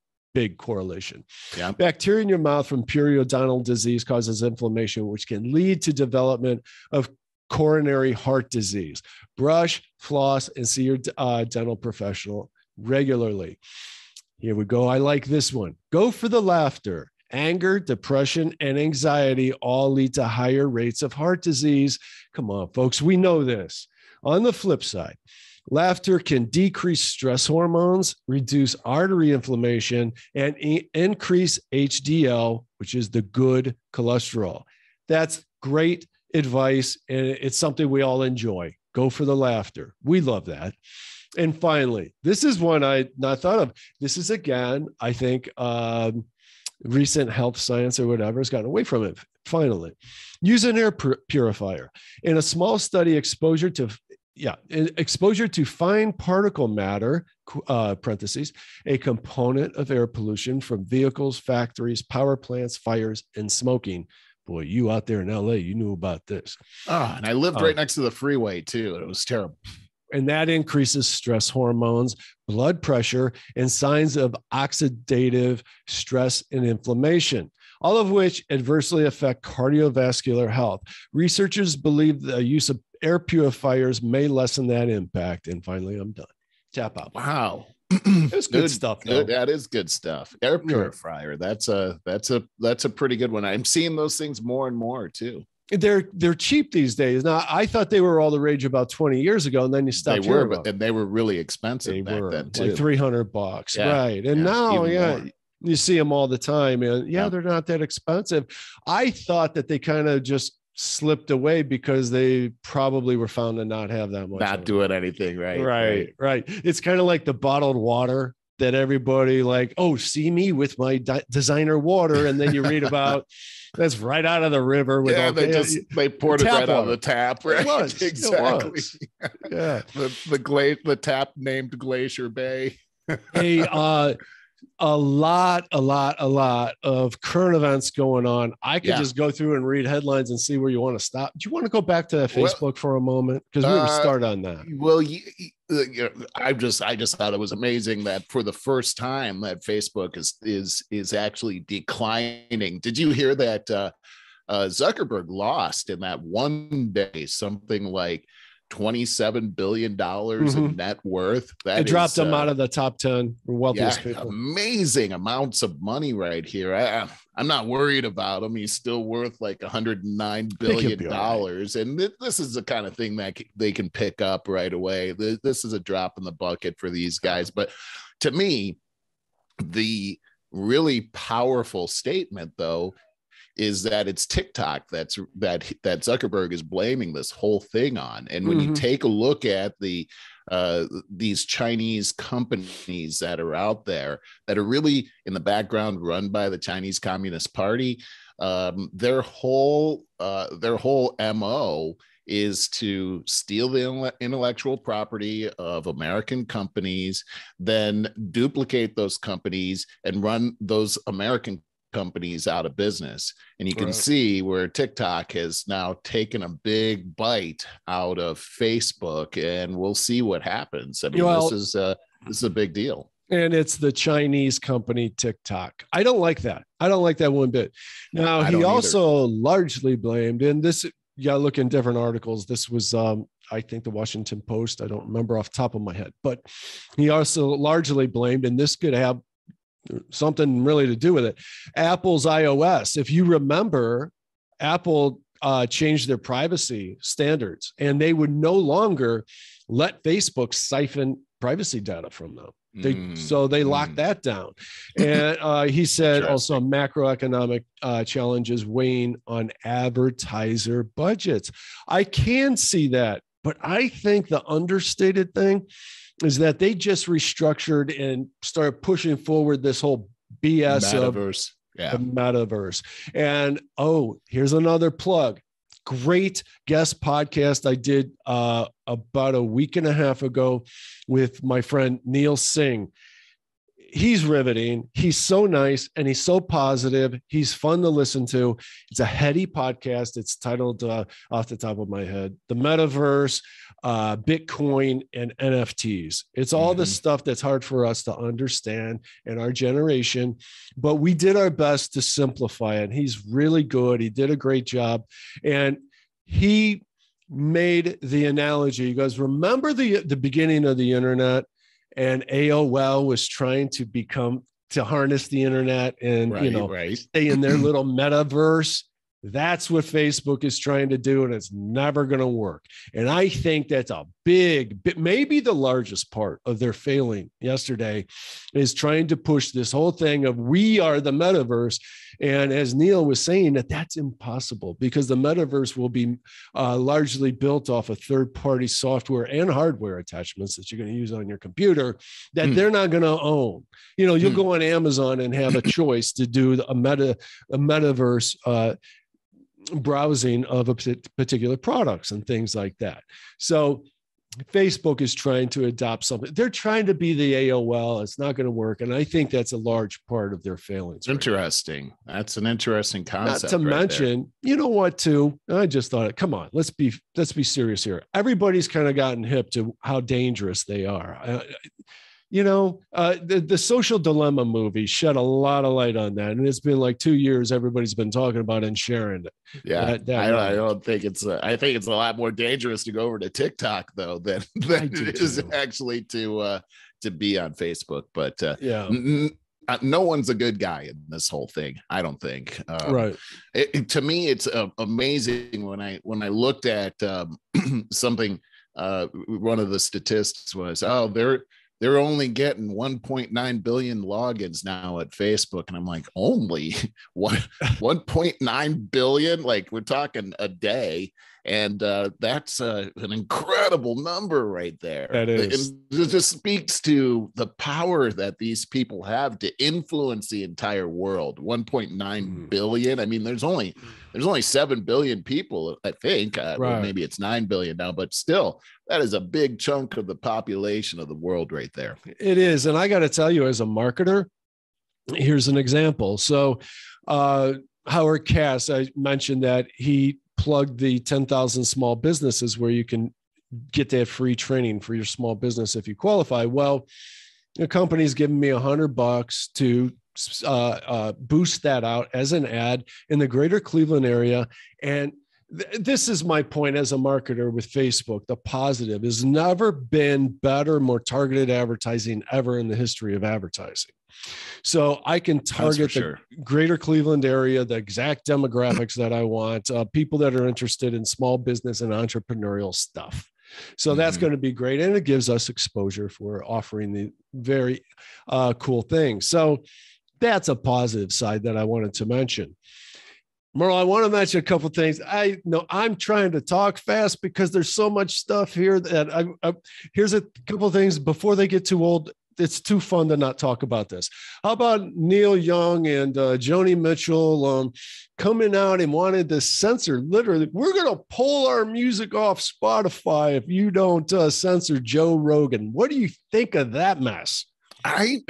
correlation. Yeah. Bacteria in your mouth from periodontal disease causes inflammation, which can lead to development of coronary heart disease. Brush, floss, and see your dental professional regularly. Here we go. I like this one. Go for the laughter. Anger, depression, and anxiety all lead to higher rates of heart disease. Come on, folks. We know this. On the flip side, laughter can decrease stress hormones, reduce artery inflammation, and increase HDL, which is the good cholesterol. That's great advice, and it's something we all enjoy. Go for the laughter. We love that. And finally, this is one I not thought of. This is, again, I think recent health science or whatever has gotten away from it. Finally, use an air purifier. In a small study, exposure to fine particle matter, parentheses, a component of air pollution from vehicles, factories, power plants, fires, and smoking. Boy, you out there in LA, you knew about this. Oh, and I lived right next to the freeway too. It was terrible. And that increases stress hormones, blood pressure, and signs of oxidative stress and inflammation, all of which adversely affect cardiovascular health. Researchers believe the use of air purifiers may lessen that impact. And finally, I'm done. Tap out. Wow. It's good stuff. Good. That is good stuff. Air purifier. That's a pretty good one. I'm seeing those things more and more too. They're cheap these days. Now, I thought they were all the rage about 20 years ago, and then you stopped. And they were really expensive back then too. Like $300, yeah. Right? And now, you see them all the time, and they're not that expensive. I thought that they kind of just slipped away because they probably were found to not have that much. Not doing anything, right? Right. It's kind of like the bottled water that everybody like, oh, see me with my designer water, and then you read about. That's right out of the river. With they poured it right out of the tap. Right, it was. Exactly. It was. Yeah, the tap named Glacier Bay. Hey, a lot of current events going on. I could just go through and read headlines and see where you want to stop. Do you want to go back to that Facebook for a moment? Because we would start on that. Well, I just thought it was amazing that for the first time that Facebook is actually declining. Did you hear that Zuckerberg lost in that one day something like $27 billion in net worth? It dropped them out of the top 10 wealthiest people. Amazing amounts of money right here. I'm not worried about him. He's still worth like $109 billion. Right. And this is the kind of thing that they can pick up right away. This is a drop in the bucket for these guys. But to me, the really powerful statement, though, is that it's TikTok that Zuckerberg is blaming this whole thing on. And when you take a look at these Chinese companies that are out there that are really in the background run by the Chinese Communist Party, their whole MO is to steal the intellectual property of American companies, then duplicate those companies and run those American companies out of business. And you can see where TikTok has now taken a big bite out of Facebook, and we'll see what happens. I mean, this is a big deal. And it's the Chinese company TikTok. I don't like that. I don't like that one bit. Now, he also largely blamed, and this, you got to look in different articles. This was, I think, the Washington Post. I don't remember off the top of my head, but he also largely blamed, and this could have something really to do with it, Apple's iOS. If you remember, Apple changed their privacy standards, and they would no longer let Facebook siphon privacy data from them. They locked that down. And he said also macroeconomic challenges weighing on advertiser budgets. I can see that, but I think the understated thing is that they just restructured and started pushing forward this whole BS metaverse. The metaverse. And here's another plug. Great guest podcast I did about a week and a half ago with my friend Neil Singh. He's riveting. He's so nice and he's so positive. He's fun to listen to. It's a heady podcast. It's titled, off the top of my head, The Metaverse, Bitcoin, and NFTs. It's all the stuff that's hard for us to understand in our generation, but we did our best to simplify it. He's really good. He did a great job. And he made the analogy. He goes, remember the beginning of the internet? And AOL was trying to harness the internet and, stay in their little metaverse. That's what Facebook is trying to do, and it's never going to work. And I think that's a maybe the largest part of their failing yesterday is trying to push this whole thing of we are the metaverse. And as Neil was saying, that's impossible because the metaverse will be largely built off of third-party software and hardware attachments that you're going to use on your computer that they're not going to own. You'll go on Amazon and have a choice to do a metaverse browsing of a particular products and things like that. So Facebook is trying to adopt something. They're trying to be the AOL. It's not going to work. And I think that's a large part of their failings. Interesting. That's an interesting concept. Not to mention, you know what, too? I just thought, come on, let's be serious here. Everybody's kind of gotten hip to how dangerous they are. the Social Dilemma movie shed a lot of light on that, and it's been like 2 years. Everybody's been talking about and sharing it. Yeah, I don't think it's. I think it's a lot more dangerous to go over to TikTok though than it is actually to be on Facebook. But no one's a good guy in this whole thing, I don't think. Right. To me, it's amazing when I looked at something. One of the statistics was, they're only getting 1.9 billion logins now at Facebook. And I'm like, only what 1.9 billion? Like, we're talking a day. And that's an incredible number right there. That is. It just speaks to the power that these people have to influence the entire world. 1.9 billion. I mean, there's only 7 billion people, I think. Well, maybe it's 9 billion now, but still, that is a big chunk of the population of the world right there. It is. And I got to tell you, as a marketer, here's an example. So Howard Cass, I mentioned that he plugged the 10,000 small businesses where you can get that free training for your small business if you qualify. Well, the company's giving me $100 to boost that out as an ad in the greater Cleveland area. And this is my point as a marketer with Facebook. The positive has never been better, more targeted advertising ever in the history of advertising. So I can target the greater Cleveland area, the exact demographics that I want, people that are interested in small business and entrepreneurial stuff. So that's going to be great. And it gives us exposure for offering the very cool things. So that's a positive side that I wanted to mention. Merle, I want to mention a couple of things. I know I'm trying to talk fast because there's so much stuff here that here's a couple of things before they get too old. It's too fun to not talk about this. How about Neil Young and Joni Mitchell coming out and wanted to censor, literally, we're going to pull our music off Spotify if you don't censor Joe Rogan. What do you think of that mess? I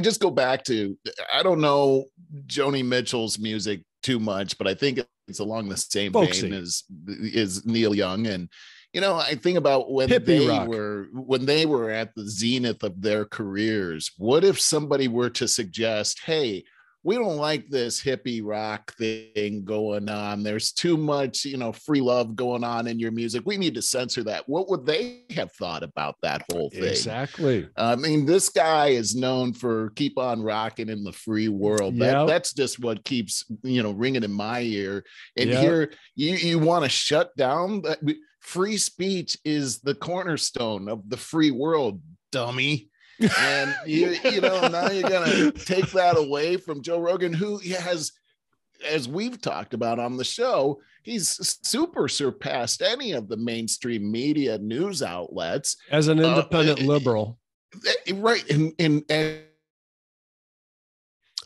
just go back to, I don't know Joni Mitchell's music too much, but I think it's along the same vein as Neil Young. And I think about when they were at the zenith of their careers. What if somebody were to suggest, hey, we don't like this hippie rock thing going on. There's too much, free love going on in your music. We need to censor that. What would they have thought about that whole thing? Exactly. I mean, this guy is known for keep on rocking in the free world. That's just what keeps, ringing in my ear. And here you want to shut down that. Free speech is the cornerstone of the free world, dummy. And now you're gonna take that away from Joe Rogan, who has, as we've talked about on the show, he's super surpassed any of the mainstream media news outlets as an independent liberal, right? And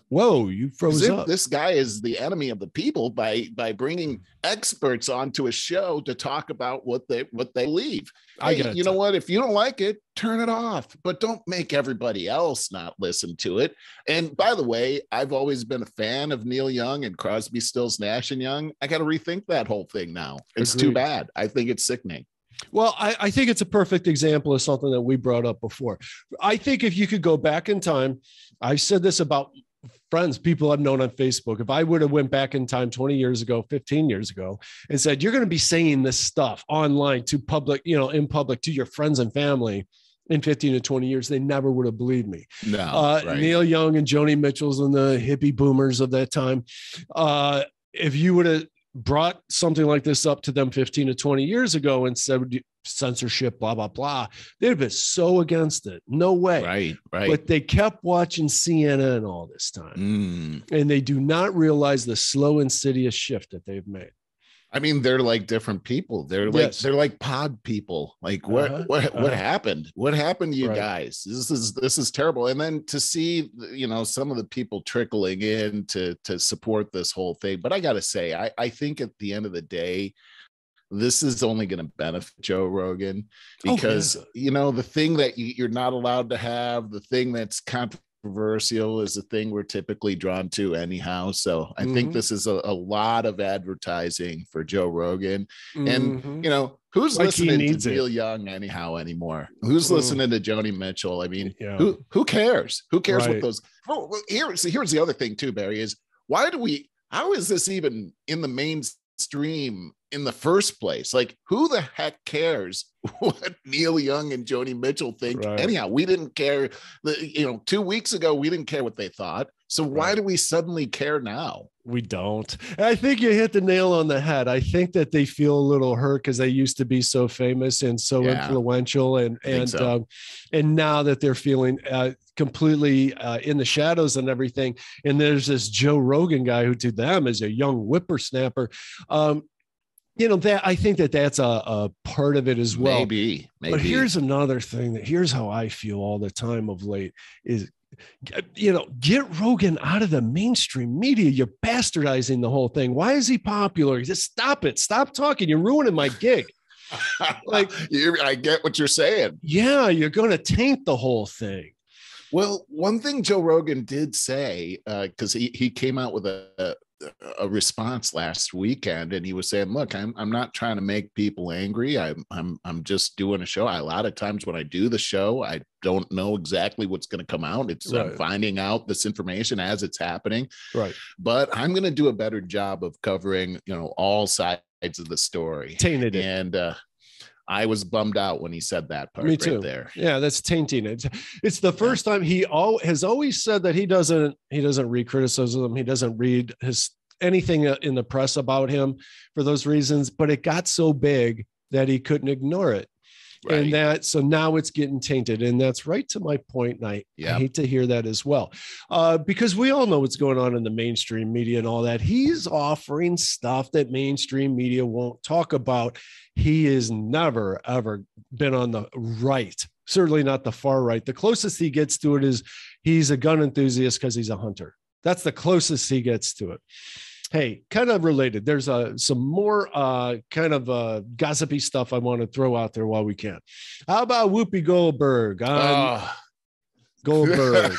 whoa, you froze up. This guy is the enemy of the people by bringing experts onto a show to talk about what they believe. You know what? If you don't like it, turn it off, but don't make everybody else not listen to it. And by the way, I've always been a fan of Neil Young and Crosby, Stills, Nash and Young. I got to rethink that whole thing now. It's too bad. I think it's sickening. Well, I think it's a perfect example of something that we brought up before. I think if you could go back in time, I've said this about friends, people I've known on Facebook. If I would have went back in time 20 years ago, 15 years ago, and said, you're going to be saying this stuff online to public, in public to your friends and family in 15 to 20 years, they never would have believed me. No, right. Neil Young and Joni Mitchell's and the hippie boomers of that time. If you would have brought something like this up to them 15 to 20 years ago and said censorship, blah, blah, blah, they'd have been so against it. No way. Right. But they kept watching CNN all this time. And they do not realize the slow, insidious shift that they've made. I mean, they're like different people. They're like pod people. Like what happened? What happened to you guys? This is terrible. And then to see, some of the people trickling in to support this whole thing. But I got to say, I think at the end of the day, this is only going to benefit Joe Rogan because, the thing that you're not allowed to have, the thing that's controversial is a thing we're typically drawn to anyhow. So I think this is a lot of advertising for Joe Rogan. And, you know, who's listening to Neil Young anyhow anymore? Who's listening to Joni Mitchell? I mean, who cares? Who cares what those? Oh, here's the other thing too, Barry, is how is this even in the mainstream in the first place? Like, who the heck cares what Neil Young and Joni Mitchell think? Anyhow, we didn't care. 2 weeks ago, we didn't care what they thought. So why do we suddenly care now? We don't. I think you hit the nail on the head. I think that they feel a little hurt because they used to be so famous and so influential, and now that they're feeling completely in the shadows and everything. And there's this Joe Rogan guy who to them is a young whippersnapper. That I think that's a part of it as well. Maybe. But here's another thing here's how I feel all the time of late is, get Rogan out of the mainstream media. You're bastardizing the whole thing. Why is he popular? Just stop it. Stop talking. You're ruining my gig. Like, I get what you're saying. Yeah, you're going to taint the whole thing. Well, one thing Joe Rogan did say, because he came out with a response last weekend, and he was saying, look, I'm not trying to make people angry. I'm just doing a show. A lot of times when I do the show, I don't know exactly what's going to come out. I'm finding out this information as it's happening. Right. But I'm going to do a better job of covering, all sides of the story. Tainted it. And I was bummed out when he said that part. Me too. Right there. Yeah, that's tainting it. It's the first time he has always said that he doesn't read criticism. He doesn't read anything in the press about him for those reasons. But it got so big that he couldn't ignore it. Right. And so now it's getting tainted. And that's right to my point. And I hate to hear that as well, because we all know what's going on in the mainstream media and all that. He's offering stuff that mainstream media won't talk about. He has never, ever been on the right, certainly not the far right. The closest he gets to it is he's a gun enthusiast because he's a hunter. That's the closest he gets to it. Hey, kind of related. There's some more gossipy stuff I want to throw out there while we can. How about Whoopi Goldberg? Goldberg.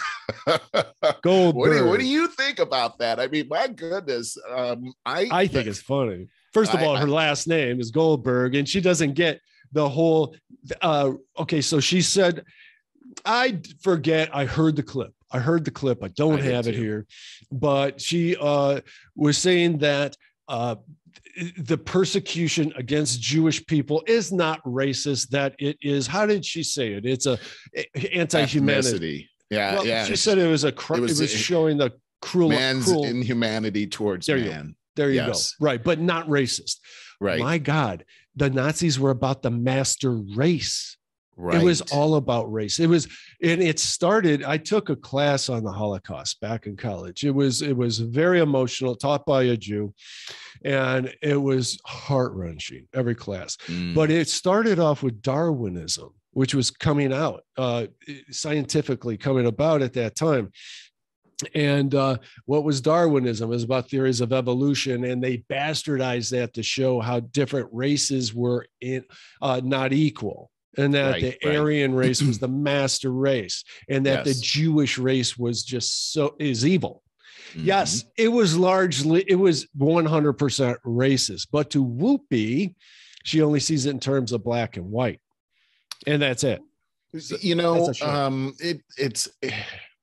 What do you think about that? I mean, my goodness. I think it's funny. First of all, her last name is Goldberg, and she doesn't get the whole. Okay, so she said, I forget. I heard the clip. I don't have it here, but she was saying that the persecution against Jewish people is not racist, that it is, how did she say it? It's a anti-humanity. Yeah. She said it was it was showing the man's inhumanity towards man. There you go. Right. But not racist. Right. My God, the Nazis were about the master race. Right. It was all about race. It started. I took a class on the Holocaust back in college. It was very emotional, taught by a Jew, and it was heart-wrenching, every class. But it started off with Darwinism, which was coming out, scientifically coming about at that time. And what was Darwinism? It was about theories of evolution, and they bastardized that to show how different races were not equal. And that the Aryan race was the master race, and that the Jewish race was just is evil. Yes, it was 100% racist. But to Whoopi, she only sees it in terms of black and white, and that's it. It's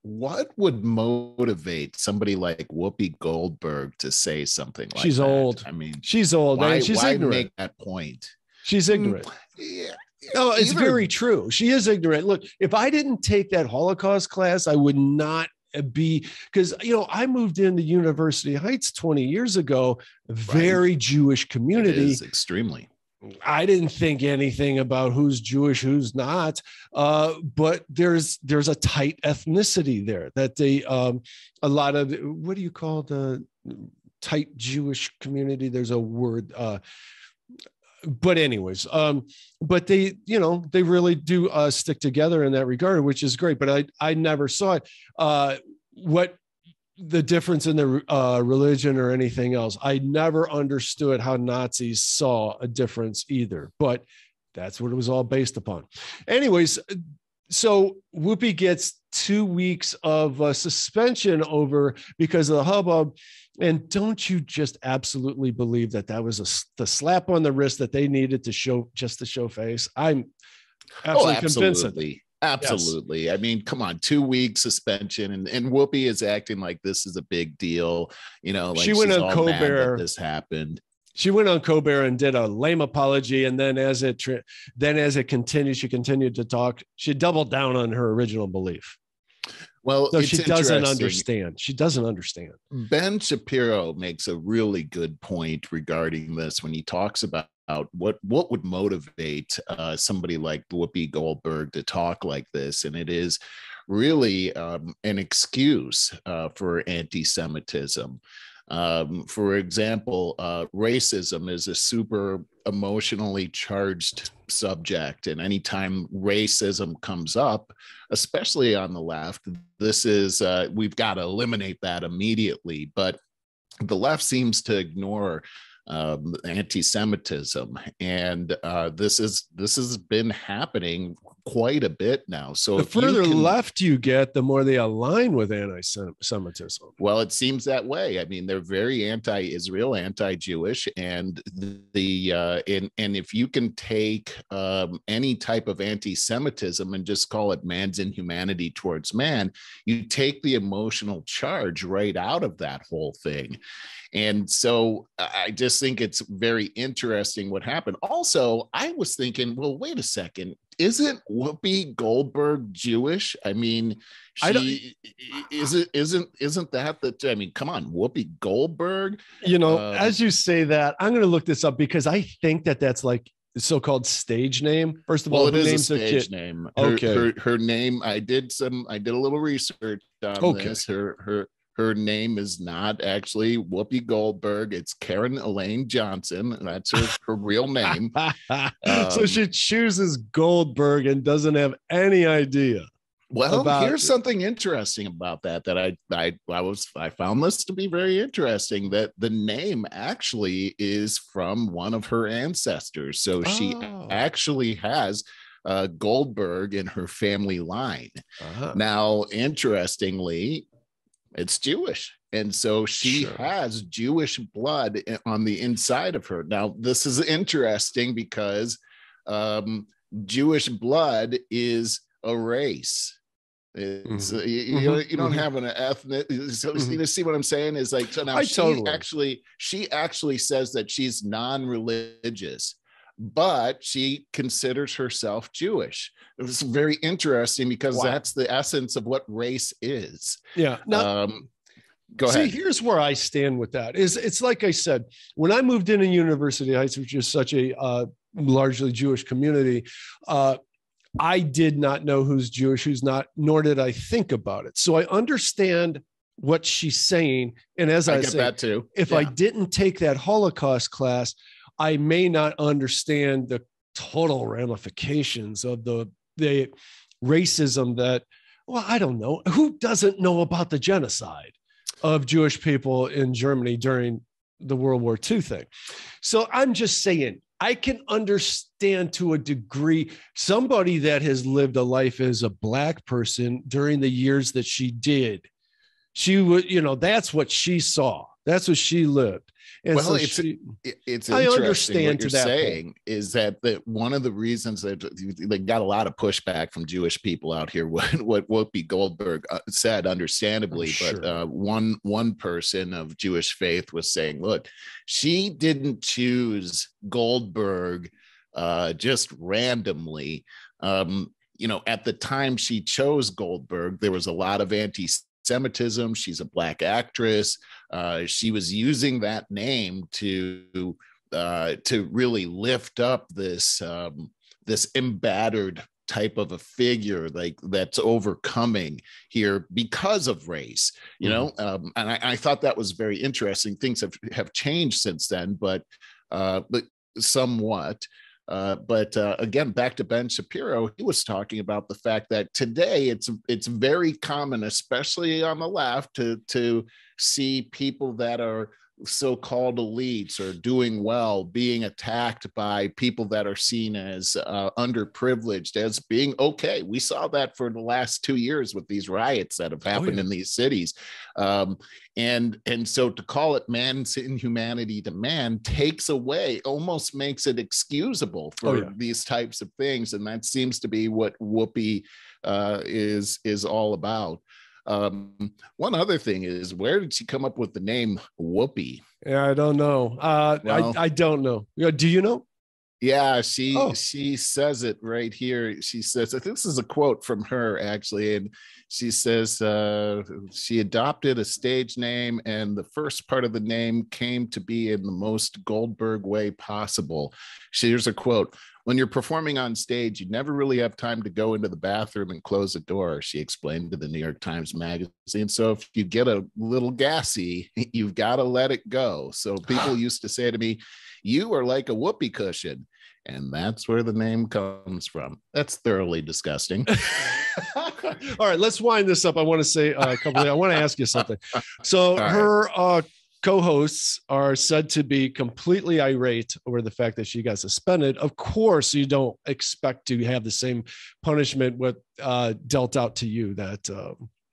what would motivate somebody like Whoopi Goldberg to say something like that? She's old. I mean, she's old. Why ignorant. Make that point? She's ignorant. Yeah. No, it's very true. She is ignorant. Look, if I didn't take that Holocaust class, I would not be, because, I moved into University Heights 20 years ago, very Jewish community. It is extremely. I didn't think anything about who's Jewish, who's not. But there's a tight ethnicity there that a lot of, what do you call the tight Jewish community? There's a word, but anyways, but they really do stick together in that regard, which is great. But I never saw it. What the difference in the religion or anything else. I never understood how Nazis saw a difference either, but that's what it was all based upon. Anyways, So Whoopi gets 2 weeks of suspension over because of the hubbub. And don't you just absolutely believe that that was the slap on the wrist that they needed to show face? I'm absolutely convinced. Absolutely. Yes. I mean, come on, 2 week suspension, and Whoopi is acting like this is a big deal. Like she went on Colbert. This happened. She went on Colbert and did a lame apology, and then as it continued, she continued to talk. She doubled down on her original belief. Well, so she doesn't understand. She doesn't understand. Ben Shapiro makes a really good point regarding this when he talks about what would motivate somebody like Whoopi Goldberg to talk like this, and it is really an excuse for anti-Semitism. For example, racism is a super emotionally charged subject, and anytime racism comes up, especially on the left, this is we've got to eliminate that immediately. But the left seems to ignore anti-Semitism, and this has been happening quite a bit now. So the further left you get, the more they align with anti-Semitism. Well, it seems that way. I mean, they're very anti-Israel, anti-Jewish, and and if you can take any type of anti-Semitism and just call it man's inhumanity towards man, you take the emotional charge right out of that whole thing. And so I just think it's very interesting what happened. Also, I was isn't Whoopi Goldberg Jewish? I mean, isn't that I mean, come on, Whoopi Goldberg. As you say that, I'm going to look this up because I think that's like the so-called stage name. First of all, it is a stage name. Her name. I did a little research on this. Her name is not actually Whoopi Goldberg. It's Karen Elaine Johnson. That's her real name. So she chooses Goldberg and doesn't have any idea. Well, here's something interesting about that I found this to be very interesting, that the name actually is from one of her ancestors. So she actually has Goldberg in her family line. Now, interestingly, it's Jewish. And so she has Jewish blood on the inside of her. Now, this is interesting because Jewish blood is a race. It's, you don't have an ethnic. So you see what I'm saying? Is like, so now she actually says that she's non-religious, but she considers herself Jewish. It was very interesting because that's the essence of what race is. Yeah. Now, go ahead. See, here's where I stand with that. It's like I said, when I moved into University Heights, which is such a largely Jewish community, I did not know who's Jewish, who's not, nor did I think about it. So I understand what she's saying. And as I get say, that too. If I didn't take that Holocaust class, I may not understand the total ramifications of the racism that, well, I don't know. Who doesn't know about the genocide of Jewish people in Germany during the World War II thing? So I'm just saying, I can understand to a degree somebody that has lived a life as a Black person during the years that she did. She would, that's what she saw. That's what she lived. And well, so it's I interesting understand what you're saying is that one of the reasons that they got a lot of pushback from Jewish people out here, what Whoopi Goldberg said, understandably, but one person of Jewish faith was saying, look, she didn't choose Goldberg just randomly. At the time she chose Goldberg, there was a lot of anti-Semitism. She's a Black actress. She was using that name to really lift up this embattled type of a figure like that's overcoming here because of race, and I thought that was very interesting. Things have changed since then, but somewhat. But again, back to Ben Shapiro, he was talking about the fact that today it's very common, especially on the left, to see people that are so-called elites are doing well being attacked by people that are seen as underprivileged as being okay. We saw that for the last 2 years with these riots that have happened in these cities. And so to call it man's inhumanity to man takes away, almost makes it excusable for these types of things. And that seems to be what Whoopi is all about. One other thing is, where did she come up with the name Whoopi? Yeah, I don't know. I don't know. Do you know? Yeah, she says it right here. She says, this is a quote from her actually, and she says she adopted a stage name, and the first part of the name came to be in the most Goldberg way possible. Here's a quote: "When you're performing on stage, you never really have time to go into the bathroom and close the door," she explained to the New York Times Magazine. So if you get a little gassy, you've got to let it go. So people used to say to me, "You are like a whoopee cushion." And that's where the name comes from. That's thoroughly disgusting. All right, let's wind this up. I want to say a couple of things. I want to ask you something. So her co-hosts are said to be completely irate over the fact that she got suspended. Of course, you don't expect to have the same punishment dealt out to you that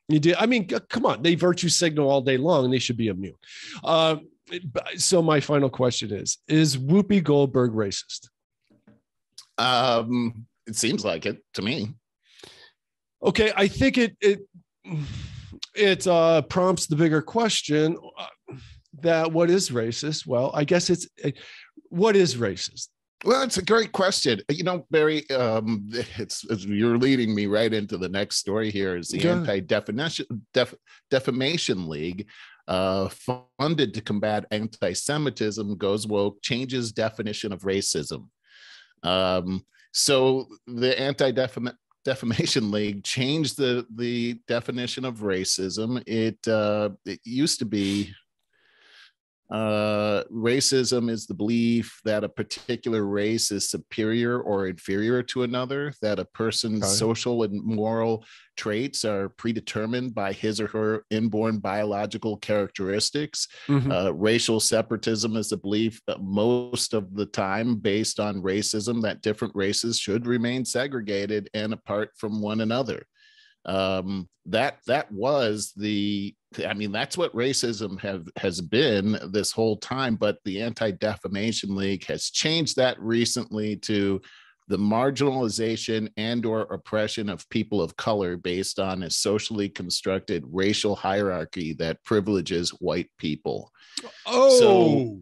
you did. I mean, come on, they virtue signal all day long and they should be immune. So my final question is Whoopi Goldberg racist? It seems like it to me. Okay, I think it prompts the bigger question that what is racist? Well, I guess what is racist? Well, it's a great question. You know, Barry, it's you're leading me right into the next story here. Is the Anti-Defamation League, funded to combat anti-Semitism, goes woke, changes definition of racism. So the Anti-Defamation League changed the definition of racism. It used to be racism is the belief that a particular race is superior or inferior to another, that a person's social and moral traits are predetermined by his or her inborn biological characteristics. Racial separatism is the belief that most of the time, based on racism, that different races should remain segregated and apart from one another. That was that's what racism has been this whole time, but the Anti-Defamation League has changed that recently to the marginalization and or oppression of people of color based on a socially constructed racial hierarchy that privileges white people. Oh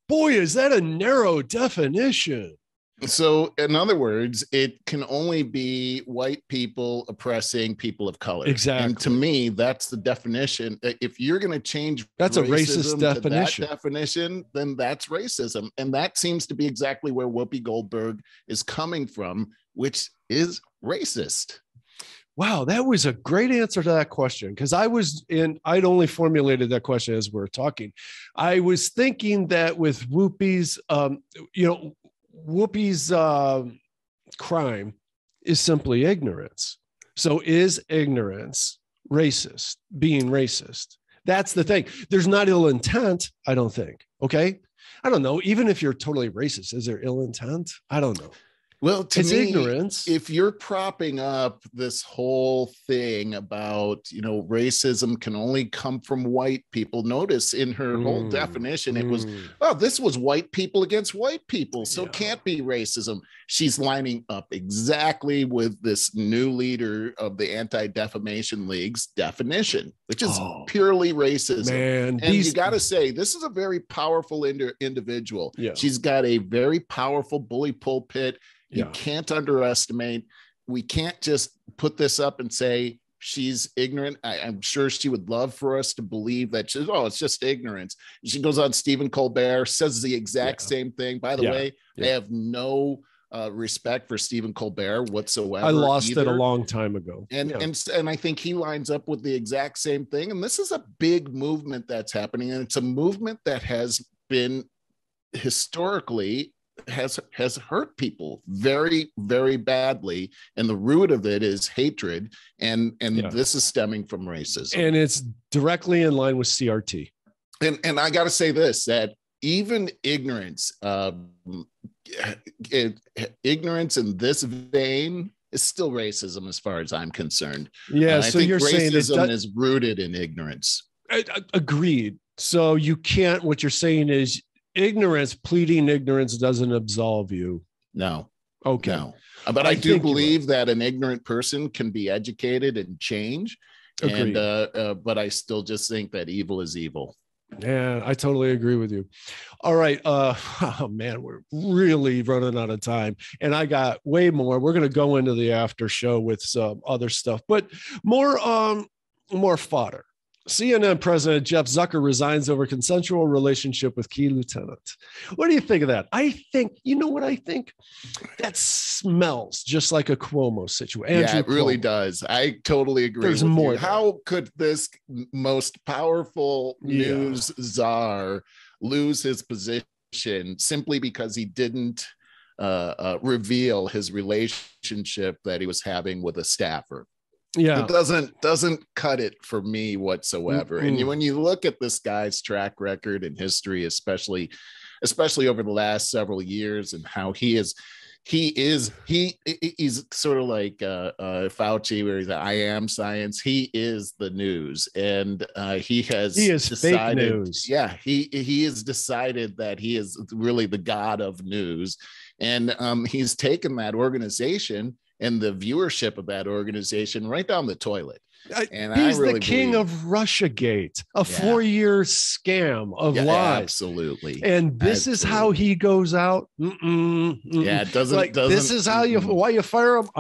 boy, is that a narrow definition? So, in other words, it can only be white people oppressing people of color. Exactly. And to me, that's the definition. If you're going to change that's a racist definition. That definition, then that's racism. And that seems to be exactly where Whoopi Goldberg is coming from, which is racist. Wow, that was a great answer to that question, because I'd only formulated that question as we were talking. I was thinking that with Whoopi's, Whoopi's crime is simply ignorance. So is ignorance racist, being racist? That's the thing. There's not ill intent, I don't think. Okay. I don't know. Even if you're totally racist, is there ill intent? I don't know. Well, it's ignorance. If you're propping up this whole thing about, racism can only come from white people, notice in her whole definition, it was, this was white people against white people. So it can't be racism. She's lining up exactly with this new leader of the Anti-Defamation League's definition, which is purely racism. Man, and you got to say, this is a very powerful individual. Yeah. She's got a very powerful bully pulpit. You can't underestimate. We can't just put this up and say she's ignorant. I'm sure she would love for us to believe that it's just ignorance. She goes on Stephen Colbert, says the exact same thing. By the way, I have no respect for Stephen Colbert whatsoever. I lost it a long time ago. And I think he lines up with the exact same thing. And this is a big movement that's happening. And it's a movement that has been historically has hurt people very, very badly, and the root of it is hatred, and this is stemming from racism, and it's directly in line with CRT. And I got to say this, that even ignorance, ignorance in this vein is still racism as far as I'm concerned. Yeah. So you're saying racism is rooted in ignorance. Agreed. So you can't, what you're saying is ignorance, pleading ignorance doesn't absolve you. No. Okay. No. But I do believe that an ignorant person can be educated and change. Agreed. And but I still just think that evil is evil. Yeah, I totally agree with you. All right. Oh man, we're really running out of time. And I got way more. We're going to go into the after show with some other stuff, but more fodder. CNN President Jeff Zucker resigns over consensual relationship with key lieutenant. What do you think of that? I think, you know what I think? That smells just like a Cuomo situation. Yeah, it really does. I totally agree. There's more. How could this most powerful news czar lose his position simply because he didn't reveal his relationship that he was having with a staffer? Yeah, it doesn't cut it for me whatsoever. Mm-hmm. And when you look at this guy's track record and history, especially over the last several years, and how he's sort of like Fauci, where he's I am science. He is the news, and he is decided, fake news. Yeah, he has decided that he is really the god of news, and he's taken that organization and the viewership of that organization right down the toilet. And he's the king of Russiagate, a 4-year scam of lies. Absolutely. And this is how he goes out. Yeah, it doesn't. This is how why you fire him.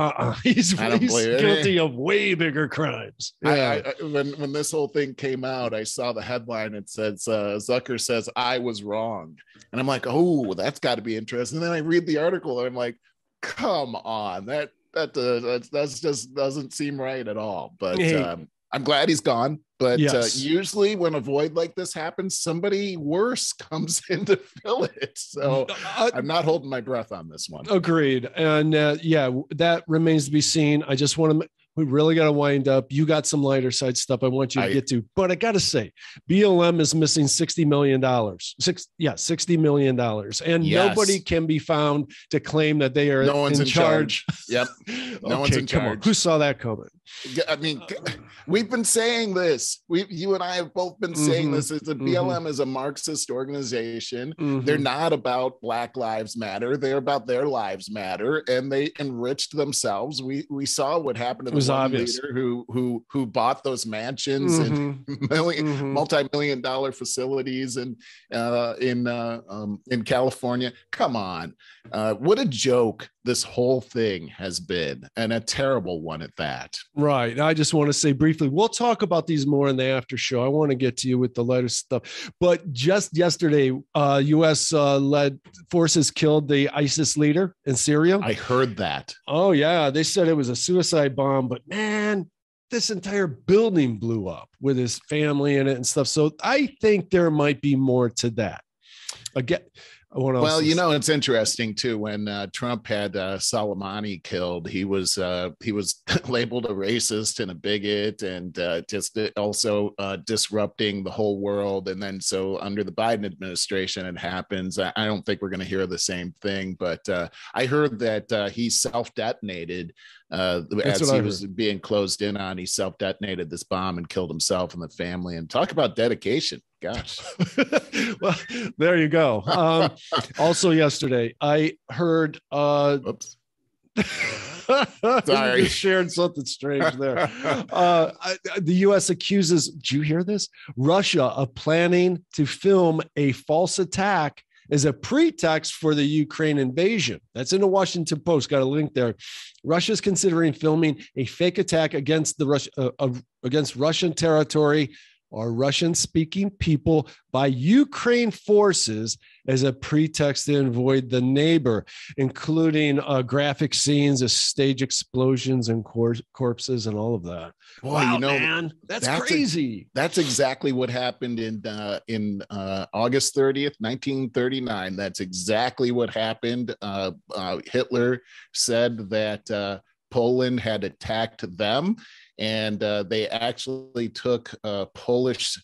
He's guilty of way bigger crimes. Yeah. When this whole thing came out, I saw the headline. It says Zucker says I was wrong, and I'm like, oh, that's got to be interesting. And then I read the article, and I'm like, come on, that just doesn't seem right at all. But I'm glad he's gone. But usually when a void like this happens, somebody worse comes in to fill it. So I'm not holding my breath on this one. Agreed. And that remains to be seen. I just want to, we really got to wind up. You got some lighter side stuff I want you to get to, but I got to say, BLM is missing $60 million. $60 million. And nobody can be found to claim that they are in charge. Yep. No one's in charge. Come on. Who saw that coming? I mean, we've been saying this. You and I have both been saying this. The BLM is a Marxist organization. They're not about Black Lives Matter. They're about their lives matter, and they enriched themselves. We saw what happened to the one leader who bought those mansions and multi-million-dollar facilities in California. Come on, what a joke this whole thing has been, and a terrible one at that. Right. I just want to say briefly, we'll talk about these more in the after show. I want to get to you with the latest stuff. But just yesterday, US-led forces killed the ISIS leader in Syria. I heard that. Oh, yeah. They said it was a suicide bomb, but man, this entire building blew up with his family in it and stuff. So I think there might be more to that. Again, well, it's interesting too. When Trump had Soleimani killed, he was labeled a racist and a bigot, and just also disrupting the whole world. And then so under the Biden administration, it happens. I don't think we're going to hear the same thing, but I heard that he self-detonated as he was being closed in on. He self-detonated this bomb and killed himself and the family. And talk about dedication. Gosh. Well, there you go. Also yesterday, I heard Oops. Sorry. You shared something strange there. The U.S. accuses, did you hear this? Russia of planning to film a false attack as a pretext for the Ukraine invasion. That's in the Washington Post. Got a link there. Russia's considering filming a fake attack against against Russian territory or Russian-speaking people by Ukraine forces as a pretext to avoid the neighbor, including graphic scenes of stage explosions and corpses and all of that. Boy, wow, man, that's crazy. That's exactly what happened in August 30th, 1939. That's exactly what happened. Hitler said that Poland had attacked them. And they actually took Polish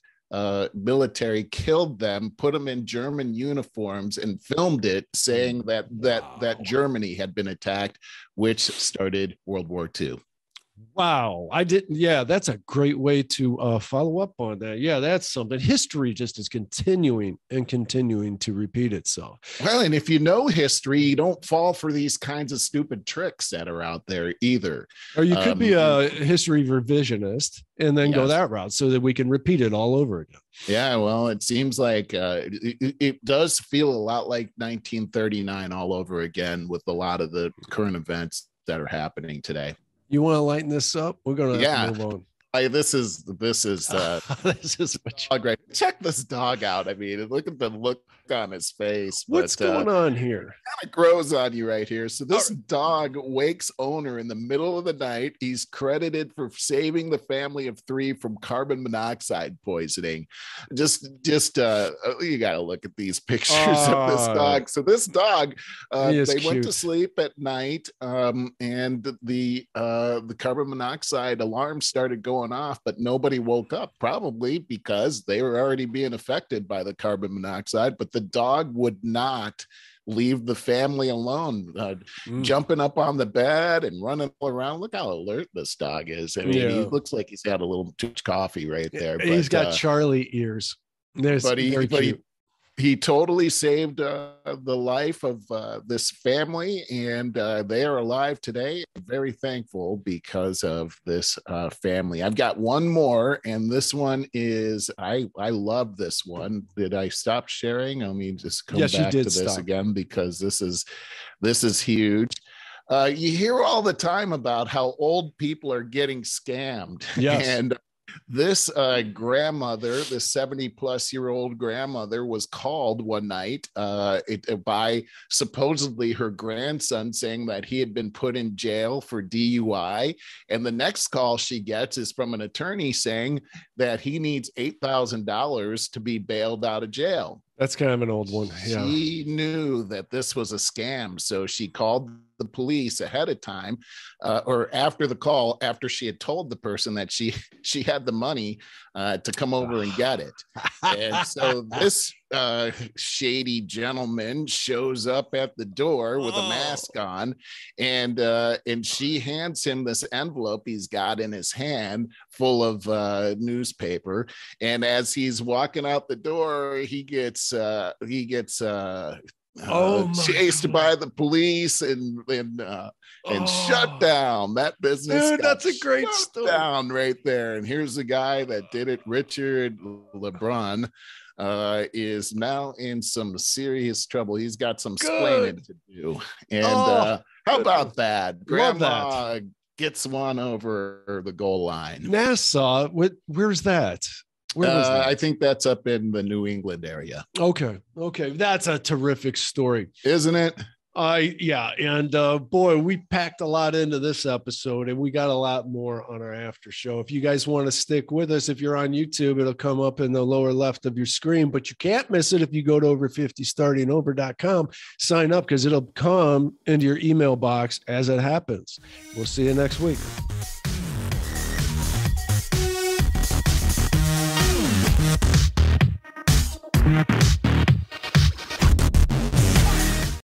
military killed them, put them in German uniforms, and filmed it, saying that Germany had been attacked, which started World War II. Wow. I didn't. Yeah, that's a great way to follow up on that. Yeah, that's something. History just is continuing to repeat itself. Well, and if you know history, you don't fall for these kinds of stupid tricks that are out there either. Or you could be a history revisionist and then go that route so that we can repeat it all over again. Yeah, well, it seems like it does feel a lot like 1939 all over again with a lot of the current events that are happening today. You want to lighten this up? We're going to have to move on. This is this is dog, right? Check this dog out. I mean, look at the look on his face. What's going on here? Kind of grows on you right here. So this dog wakes owner in the middle of the night. He's credited for saving the family of 3 from carbon monoxide poisoning. Just you got to look at these pictures of this dog. So this dog, they went to sleep at night, and the carbon monoxide alarm started going off, but nobody woke up, probably because they were already being affected by the carbon monoxide. But the dog would not leave the family alone, jumping up on the bed and running around. Look how alert this dog is. I mean, he looks like he's had a little too much coffee right there. But, he's got Charlie ears. He totally saved the life of this family, and they are alive today. I'm very thankful because of this family. I've got one more, and this one is I love this one. Did I stop sharing? Let me just come back to this again, because this is huge. You hear all the time about how old people are getting scammed. Yes. And this grandmother, this 70-plus-year-old grandmother, was called one night by supposedly her grandson, saying that he had been put in jail for DUI. And the next call she gets is from an attorney saying that he needs $8,000 to be bailed out of jail. That's kind of an old one. Yeah. She knew that this was a scam, so she called the police ahead of time, or after the call, after she had told the person that she had the money to come over and get it. And so this shady gentleman shows up at the door with a mask on, and she hands him this envelope he's got in his hand full of newspaper. And as he's walking out the door, he gets chased by the police and shut down. That business, dude, that's a great story. Down right there. And here's the guy that did it. Richard LeBrun is now in some serious trouble. He's got some explaining to do. And how about that? Grandma gets one over the goal line. Nassau, where's that? I think that's up in the New England area. Okay. That's a terrific story. Isn't it? Yeah. And boy, we packed a lot into this episode, and we got a lot more on our after show. If you guys want to stick with us, if you're on YouTube, it'll come up in the lower left of your screen, but you can't miss it if you go to over50startingover.com, sign up, because it'll come into your email box as it happens. We'll see you next week.